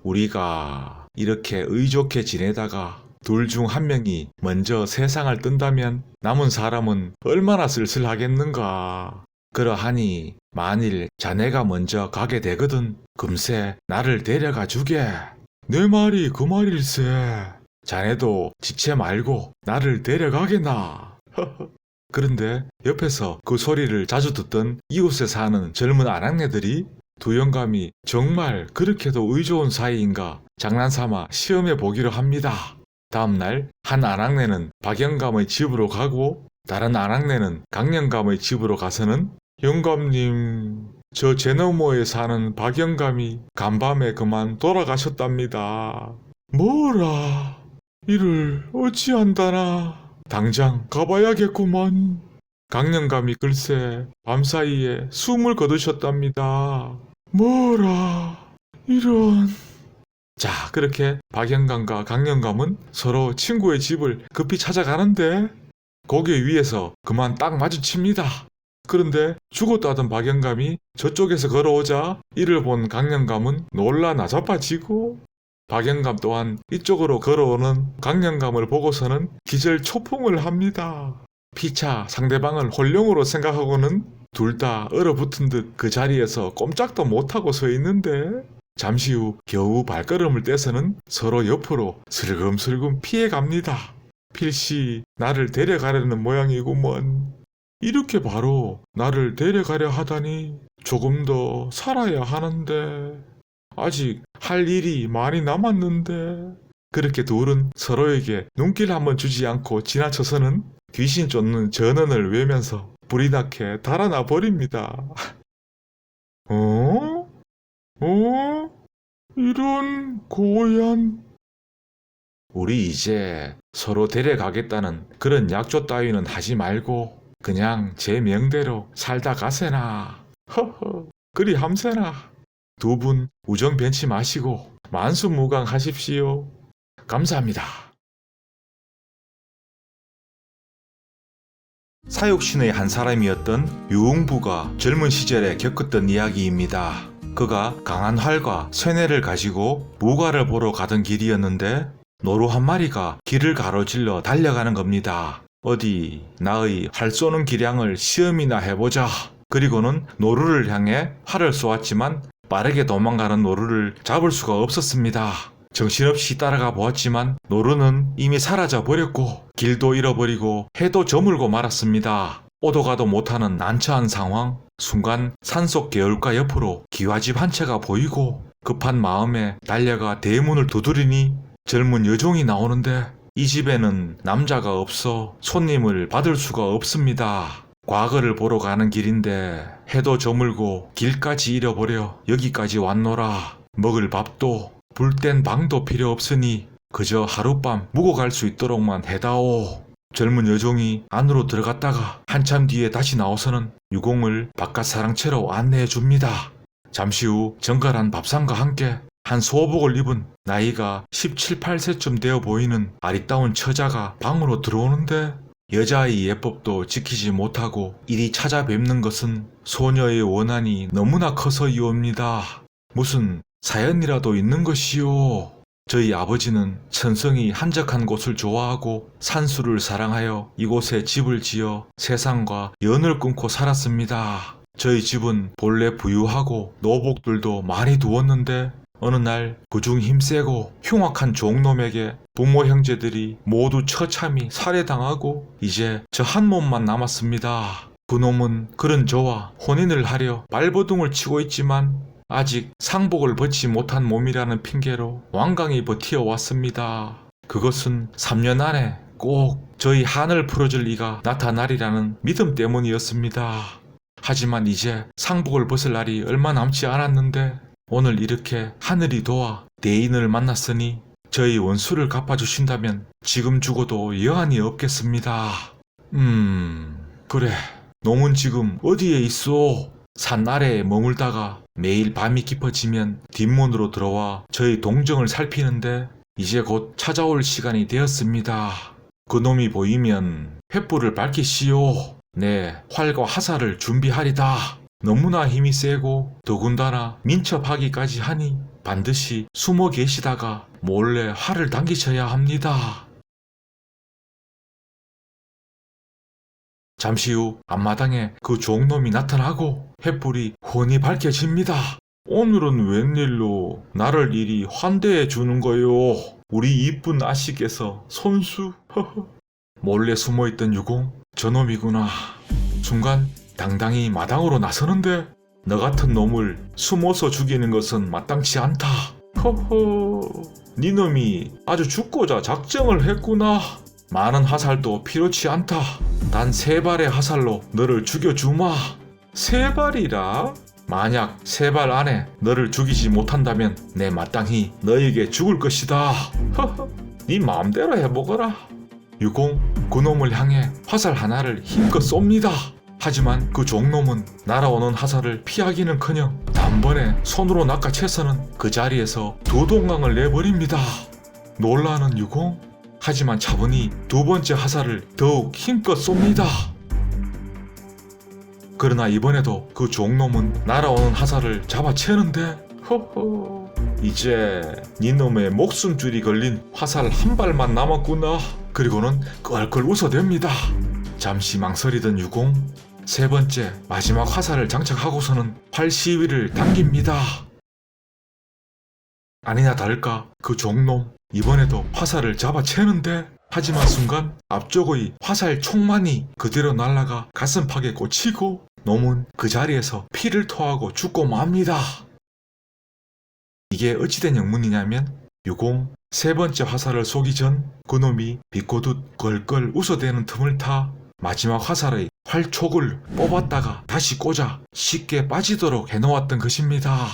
우리가 이렇게 의좋게 지내다가 둘 중 한 명이 먼저 세상을 뜬다면 남은 사람은 얼마나 쓸쓸하겠는가. 그러하니 만일 자네가 먼저 가게 되거든 금세 나를 데려가 주게. 내 말이 그 말일세. 자네도 지체 말고 나를 데려가게나. 그런데 옆에서 그 소리를 자주 듣던 이웃에 사는 젊은 아낙네들이 두 영감이 정말 그렇게도 의좋은 사이인가 장난삼아 시험해 보기로 합니다. 다음날 한 아낙네는 박영감의 집으로 가고 다른 아낙네는 강영감의 집으로 가서는 영감님, 저 제너머에 사는 박영감이 간밤에 그만 돌아가셨답니다. 뭐라? 이를 어찌한다나. 당장 가봐야겠구먼. 강영감이 글쎄 밤사이에 숨을 거두셨답니다. 뭐라? 이런... 자, 그렇게 박영감과 강영감은 서로 친구의 집을 급히 찾아가는데 고개 위에서 그만 딱 마주칩니다. 그런데 죽었다던 박영감이 저쪽에서 걸어오자 이를 본 강영감은 놀라 나자빠지고 박영감 또한 이쪽으로 걸어오는 강영감을 보고서는 기절초풍을 합니다. 피차 상대방을 홀령으로 생각하고는 둘 다 얼어붙은 듯 그 자리에서 꼼짝도 못하고 서 있는데 잠시 후 겨우 발걸음을 떼서는 서로 옆으로 슬금슬금 피해갑니다. 필시 나를 데려가려는 모양이구먼. 이렇게 바로 나를 데려가려 하다니 조금 더 살아야 하는데 아직 할 일이 많이 남았는데. 그렇게 둘은 서로에게 눈길 한번 주지 않고 지나쳐서는 귀신 쫓는 전원을 외면서 불이 나게 달아나 버립니다. 어? 이런 고얀. 우리 이제 서로 데려가겠다는 그런 약조 따위는 하지 말고 그냥 제 명대로 살다 가세나. 허허, 그리 함세나. 두 분 우정 변치 마시고 만수무강하십시오. 감사합니다. 사육신의 한 사람이었던 유흥부가 젊은 시절에 겪었던 이야기입니다. 그가 강한 활과 쇠뇌를 가지고 무가를 보러 가던 길이었는데 노루 한 마리가 길을 가로질러 달려가는 겁니다. 어디 나의 활 쏘는 기량을 시험이나 해보자. 그리고는 노루를 향해 활을 쏘았지만 빠르게 도망가는 노루를 잡을 수가 없었습니다. 정신없이 따라가 보았지만 노루는 이미 사라져 버렸고 길도 잃어버리고 해도 저물고 말았습니다. 오도 가도 못하는 난처한 상황. 순간 산속 개울가 옆으로 기와집 한 채가 보이고 급한 마음에 달려가 대문을 두드리니 젊은 여종이 나오는데 이 집에는 남자가 없어 손님을 받을 수가 없습니다. 과거를 보러 가는 길인데 해도 저물고 길까지 잃어버려 여기까지 왔노라. 먹을 밥도 불 땐 방도 필요 없으니 그저 하룻밤 묵어 갈 수 있도록만 해다오. 젊은 여종이 안으로 들어갔다가 한참 뒤에 다시 나와서는 유공을 바깥 사랑채로 안내해 줍니다. 잠시 후 정갈한 밥상과 함께 한 소복을 입은 나이가 17, 18세쯤 되어 보이는 아리따운 처자가 방으로 들어오는데 여자의 예법도 지키지 못하고 이리 찾아뵙는 것은 소녀의 원한이 너무나 커서이옵니다. 무슨 사연이라도 있는 것이요. 저희 아버지는 천성이 한적한 곳을 좋아하고 산수를 사랑하여 이곳에 집을 지어 세상과 연을 끊고 살았습니다. 저희 집은 본래 부유하고 노복들도 많이 두었는데 어느 날 그중 힘세고 흉악한 종놈에게 부모 형제들이 모두 처참히 살해당하고 이제 저 한 몸만 남았습니다. 그놈은 그런 저와 혼인을 하려 발버둥을 치고 있지만 아직 상복을 벗지 못한 몸이라는 핑계로 완강히 버티어왔습니다. 그것은 3년 안에 꼭 저희 한을 풀어줄 이가 나타나리라는 믿음 때문이었습니다. 하지만 이제 상복을 벗을 날이 얼마 남지 않았는데 오늘 이렇게 하늘이 도와 대인을 만났으니 저희 원수를 갚아주신다면 지금 죽어도 여한이 없겠습니다. 그래. 놈은 지금 어디에 있어? 산 아래에 머물다가 매일 밤이 깊어지면 뒷문으로 들어와 저희 동정을 살피는데 이제 곧 찾아올 시간이 되었습니다. 그놈이 보이면 횃불을 밝히시오. 네, 활과 화살을 준비하리다. 너무나 힘이 세고 더군다나 민첩하기까지 하니 반드시 숨어 계시다가 몰래 활을 당기셔야 합니다. 잠시 후 앞마당에 그 종놈이 나타나고 횃불이 훤히 밝혀집니다. 오늘은 웬일로 나를 이리 환대해 주는 거요? 우리 이쁜 아씨께서 손수? 몰래 숨어있던 유공, 저놈이구나. 순간 당당히 마당으로 나서는데 너 같은 놈을 숨어서 죽이는 것은 마땅치 않다. 네 놈이 아주 죽고자 작정을 했구나. 많은 화살도 필요치 않다. 단 3발의 화살로 너를 죽여주마. 3발이라? 만약 3발 안에 너를 죽이지 못한다면 내 마땅히 너에게 죽을 것이다. 네 마음대로 해보거라. 유공 그놈을 향해 화살 하나를 힘껏 쏩니다. 하지만 그 종놈은 날아오는 화살을 피하기는커녕 단번에 손으로 낚아채서는 그 자리에서 두 동강을 내버립니다. 놀라는 유공. 하지만 차분히 두 번째 화살을 더욱 힘껏 쏩니다. 그러나 이번에도 그 종놈은 날아오는 화살을 잡아채는데 이제 니놈의 목숨줄이 걸린 화살 한 발만 남았구나. 그리고는 껄껄 웃어댑니다. 잠시 망설이던 유공, 3번째 마지막 화살을 장착하고서는 활 시위를 당깁니다. 아니나 다를까 그 종놈 이번에도 화살을 잡아채는데, 하지만 순간 앞쪽의 화살 총만이 그대로 날아가 가슴팍에 꽂히고 놈은 그 자리에서 피를 토하고 죽고 맙니다. 이게 어찌된 영문이냐면, 유공 세 번째 화살을 쏘기 전 그놈이 비꼬듯 껄껄 웃어대는 틈을 타 마지막 화살의 활촉을 뽑았다가 다시 꽂아 쉽게 빠지도록 해놓았던 것입니다.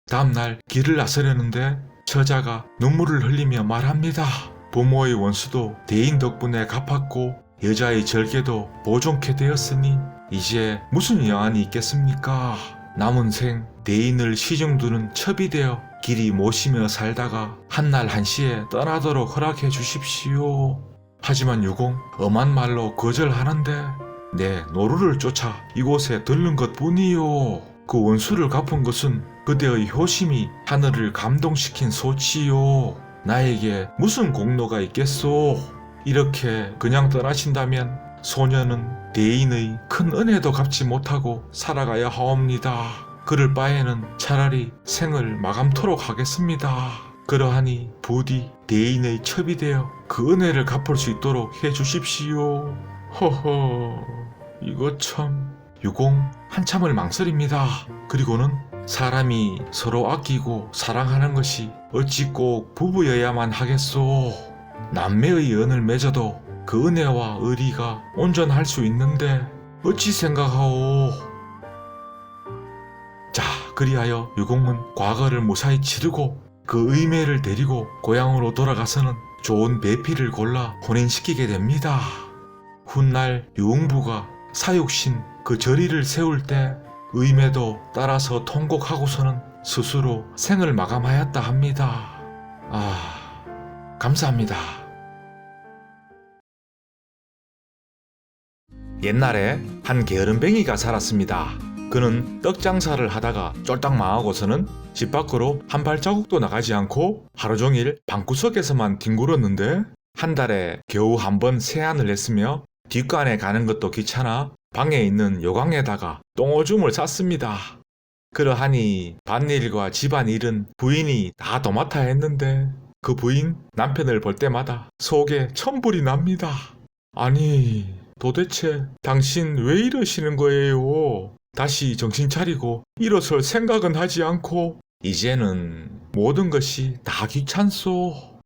다음날 길을 나서려는데 처자가 눈물을 흘리며 말합니다. 부모의 원수도 대인 덕분에 갚았고 여자의 절개도 보존케 되었으니 이제 무슨 여한이 있겠습니까? 남은 생 대인을 시중두는 첩이 되어 길이 모시며 살다가 한날 한시에 떠나도록 허락해 주십시오. 하지만 유공 엄한 말로 거절하는데 내 노루를 쫓아 이곳에 들른 것뿐이요. 그 원수를 갚은 것은 그대의 효심이 하늘을 감동시킨 소치요. 나에게 무슨 공로가 있겠소? 이렇게 그냥 떠나신다면 소녀는 대인의 큰 은혜도 갚지 못하고 살아가야 하옵니다. 그럴 바에는 차라리 생을 마감토록 하겠습니다. 그러하니 부디 대인의 첩이 되어 그 은혜를 갚을 수 있도록 해주십시오. 허허, 이거 참... 유공 한참을 망설입니다. 그리고는 사람이 서로 아끼고 사랑하는 것이 어찌 꼭 부부여야만 하겠소. 남매의 연을 맺어도 그 은혜와 의리가 온전할 수 있는데 어찌 생각하오. 자, 그리하여 유공은 과거를 무사히 치르고 그 의매를 데리고 고향으로 돌아가서는 좋은 배필을 골라 혼인시키게 됩니다. 훗날 유흥부가 사육신 그 절의를 세울 때 의매도 따라서 통곡하고서는 스스로 생을 마감하였다 합니다. 감사합니다. 옛날에 한 게으름뱅이가 살았습니다. 그는 떡 장사를 하다가 쫄딱 망하고서는 집 밖으로 한 발자국도 나가지 않고 하루 종일 방구석에서만 뒹굴었는데, 한 달에 겨우 한 번 세안을 했으며 뒷간에 가는 것도 귀찮아 방에 있는 요강에다가 똥오줌을 쌌습니다. 그러하니 밭일과 집안일은 부인이 다 도맡아 했는데 그 부인 남편을 볼 때마다 속에 천불이 납니다. 아니, 도대체 당신 왜 이러시는 거예요? 다시 정신 차리고 일어설 생각은 하지 않고 이제는 모든 것이 다 귀찮소.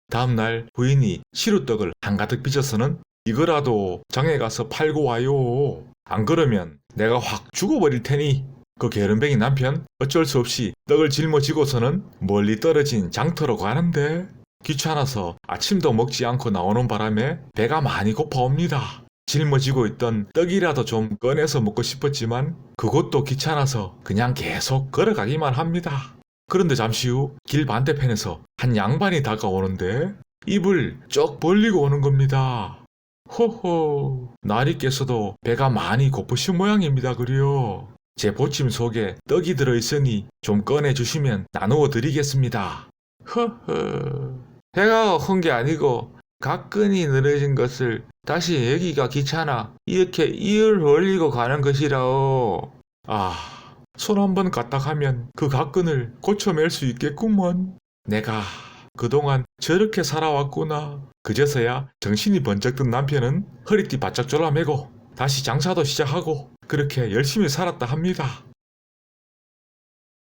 다음날 부인이 시루떡을 한가득 빚어서는 이거라도 장에 가서 팔고 와요. 안 그러면 내가 확 죽어버릴 테니. 그 게으름뱅이 남편 어쩔 수 없이 떡을 짊어지고서는 멀리 떨어진 장터로 가는데 귀찮아서 아침도 먹지 않고 나오는 바람에 배가 많이 고파옵니다. 짊어지고 있던 떡이라도 좀 꺼내서 먹고 싶었지만 그것도 귀찮아서 그냥 계속 걸어가기만 합니다. 그런데 잠시 후 길 반대편에서 한 양반이 다가오는데 입을 쩍 벌리고 오는 겁니다. 호호, 날이 깼어도 배가 많이 고프신 모양입니다. 그려. 제 보침 속에 떡이 들어있으니 좀 꺼내주시면 나누어 드리겠습니다. 허허, 배가 고픈 게 아니고 가끈이 늘어진 것을 다시 여기가 귀찮아 이렇게 이을 올리고 가는 것이라오. 손 한번 까딱하면 그 가끈을 고쳐낼 수 있겠구먼. 내가 그동안 저렇게 살아왔구나. 그제서야 정신이 번쩍 든 남편은 허리띠 바짝 졸라매고 다시 장사도 시작하고 그렇게 열심히 살았다 합니다.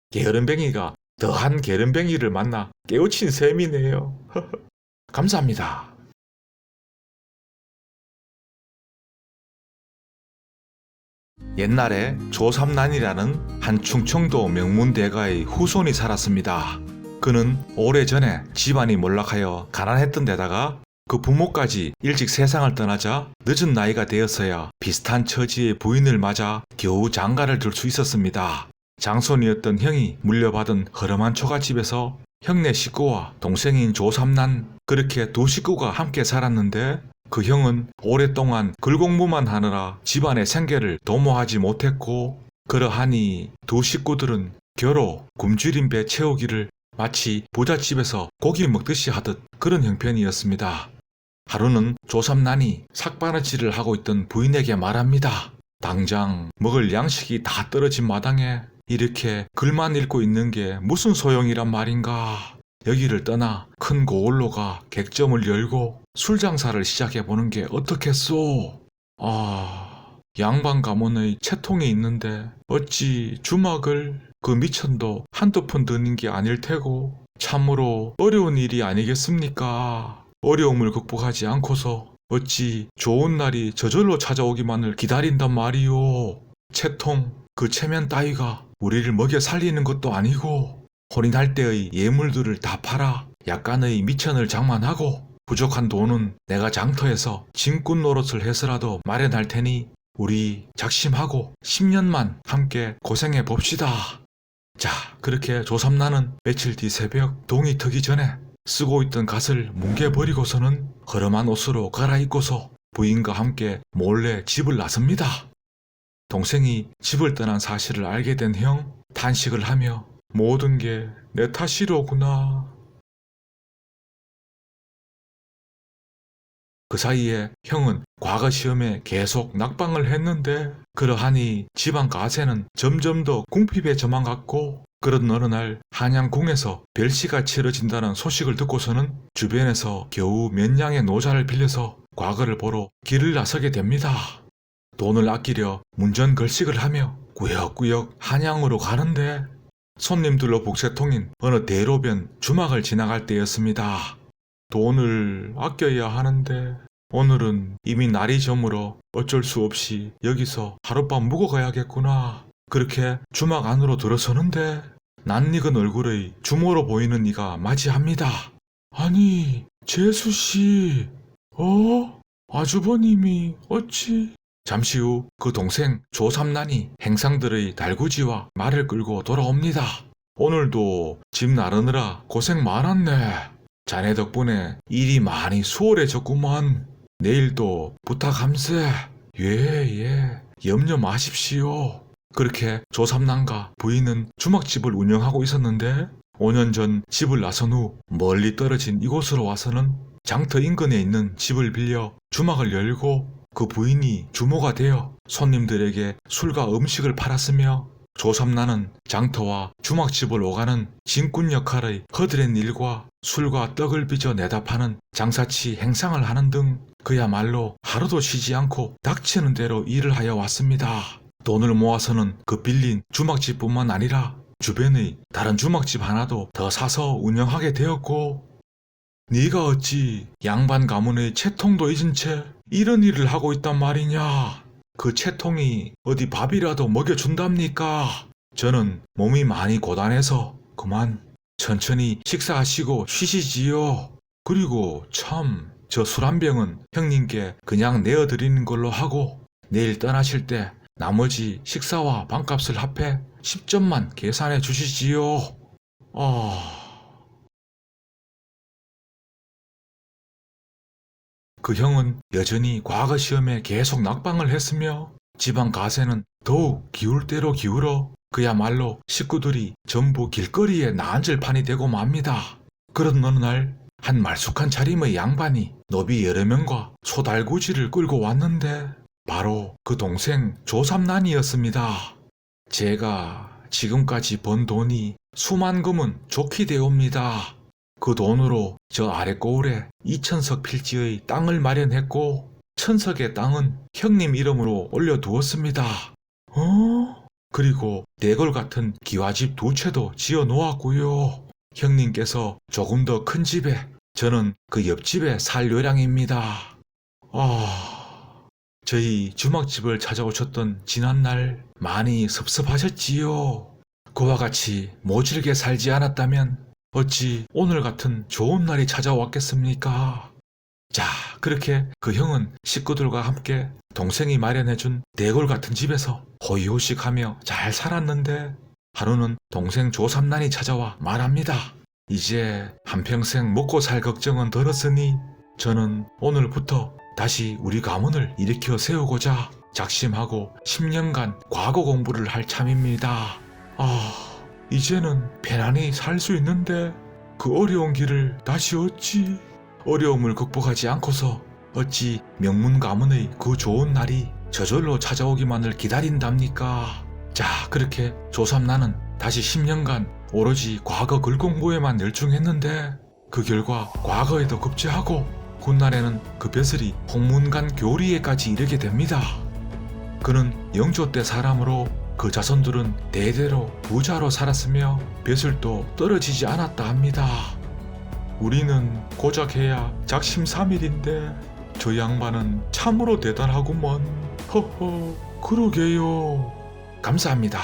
게으름뱅이가 더한 게으름뱅이를 만나 깨우친 셈이네요. 감사합니다. 옛날에 조삼난이라는 한 충청도 명문대가의 후손이 살았습니다. 그는 오래전에 집안이 몰락하여 가난했던 데다가 그 부모까지 일찍 세상을 떠나자 늦은 나이가 되었어야 비슷한 처지의 부인을 맞아 겨우 장가를 들 수 있었습니다. 장손이었던 형이 물려받은 허름한 초가집에서 형네 식구와 동생인 조삼난, 그렇게 두 식구가 함께 살았는데 그 형은 오랫동안 글공부만 하느라 집안의 생계를 도모하지 못했고, 그러하니 두 식구들은 겨로 굶주린 배 채우기를 마치 부잣집에서 고기 먹듯이 하듯 그런 형편이었습니다. 하루는 조삼난이 삭바느질을 하고 있던 부인에게 말합니다. 당장 먹을 양식이 다 떨어진 마당에 이렇게 글만 읽고 있는 게 무슨 소용이란 말인가. 여기를 떠나 큰 고을로가 객점을 열고 술 장사를 시작해보는 게 어떻겠소. 양반 가문의 채통이 있는데 어찌 주막을 그 미천도 한두 푼 드는 게 아닐 테고 참으로 어려운 일이 아니겠습니까. 어려움을 극복하지 않고서 어찌 좋은 날이 저절로 찾아오기만을 기다린단 말이오. 채통, 그 체면 따위가 우리를 먹여 살리는 것도 아니고 혼인할 때의 예물들을 다 팔아 약간의 미천을 장만하고 부족한 돈은 내가 장터에서 짐꾼 노릇을 해서라도 마련할 테니 우리 작심하고 10년만 함께 고생해 봅시다. 자, 그렇게 조삼나는 며칠 뒤 새벽 동이 트기 전에 쓰고 있던 갓을 뭉개버리고서는 허름한 옷으로 갈아입고서 부인과 함께 몰래 집을 나섭니다. 동생이 집을 떠난 사실을 알게 된 형 탄식을 하며 모든 게 내 탓이로구나. 그 사이에 형은 과거 시험에 계속 낙방을 했는데 그러하니 집안 가세는 점점 더 궁핍에 저만 갔고 그런 어느 날 한양궁에서 별시가 치러진다는 소식을 듣고서는 주변에서 겨우 몇 냥의 노자를 빌려서 과거를 보러 길을 나서게 됩니다. 돈을 아끼려 문전걸식을 하며 꾸역꾸역 한양으로 가는데 손님들로 복세통인 어느 대로변 주막을 지나갈 때였습니다. 돈을 아껴야 하는데 오늘은 이미 날이 저물어 어쩔 수 없이 여기서 하룻밤 묵어가야겠구나. 그렇게 주막 안으로 들어서는데 낯익은 얼굴의 주모로 보이는 이가 맞이합니다. 아니, 재수씨, 아주버님이 어찌... 잠시 후 그 동생 조삼난이 행상들의 달구지와 말을 끌고 돌아옵니다. 오늘도 집 나르느라 고생 많았네. 자네 덕분에 일이 많이 수월해졌구만. 내일도 부탁함세. 예, 염려 마십시오. 그렇게 조삼난과 부인은 주막집을 운영하고 있었는데 5년 전 집을 나선 후 멀리 떨어진 이곳으로 와서는 장터 인근에 있는 집을 빌려 주막을 열고 그 부인이 주모가 되어 손님들에게 술과 음식을 팔았으며 조삼나는 장터와 주막집을 오가는 짐꾼 역할의 허드렛 일과 술과 떡을 빚어 내다 파는 장사치 행상을 하는 등 그야말로 하루도 쉬지 않고 닥치는 대로 일을 하여 왔습니다. 돈을 모아서는 그 빌린 주막집뿐만 아니라 주변의 다른 주막집 하나도 더 사서 운영하게 되었고 네가 어찌 양반 가문의 채통도 잊은 채 이런 일을 하고 있단 말이냐. 그 채통이 어디 밥이라도 먹여준답니까? 저는 몸이 많이 고단해서 그만 천천히 식사하시고 쉬시지요. 그리고 참 저 술 한 병은 형님께 그냥 내어드리는 걸로 하고 내일 떠나실 때 나머지 식사와 방값을 합해 10점만 계산해 주시지요. 그 형은 여전히 과거 시험에 계속 낙방을 했으며 집안 가세는 더욱 기울 대로 기울어 그야말로 식구들이 전부 길거리에 나앉을 판이 되고 맙니다. 그런 어느 날 한 말쑥한 차림의 양반이 노비 여러 명과 소달구지를 끌고 왔는데 바로 그 동생 조삼난이었습니다. 제가 지금까지 번 돈이 수만금은 좋게 되옵니다. 그 돈으로 저 아랫고을에 2천석 필지의 땅을 마련했고 1,000석의 땅은 형님 이름으로 올려두었습니다. 그리고 대궐 같은 기와집 2채도 지어 놓았고요. 형님께서 조금 더 큰 집에 저는 그 옆집에 살 요량입니다. 저희 주막집을 찾아오셨던 지난날 많이 섭섭하셨지요. 그와 같이 모질게 살지 않았다면 어찌 오늘 같은 좋은 날이 찾아왔겠습니까? 자, 그렇게 그 형은 식구들과 함께 동생이 마련해준 대골 같은 집에서 호의호식하며 잘 살았는데 하루는 동생 조삼난이 찾아와 말합니다. 이제 한평생 먹고 살 걱정은 덜었으니 저는 오늘부터 다시 우리 가문을 일으켜 세우고자 작심하고 10년간 과거 공부를 할 참입니다. 이제는 편안히 살 수 있는데 그 어려운 길을 다시 어찌 어려움을 극복하지 않고서 어찌 명문 가문의 그 좋은 날이 저절로 찾아오기만을 기다린답니까? 자, 그렇게 조삼나는 다시 10년간 오로지 과거 글 공부에만 열중했는데 그 결과 과거에도 급제하고 훗날에는 그 벼슬이 홍문관 교리에까지 이르게 됩니다. 그는 영조 때 사람으로 그 자손들은 대대로 부자로 살았으며 벼슬도 떨어지지 않았다 합니다. 우리는 고작 해야 작심삼일인데 저 양반은 참으로 대단하구먼. 허허, 그러게요. 감사합니다.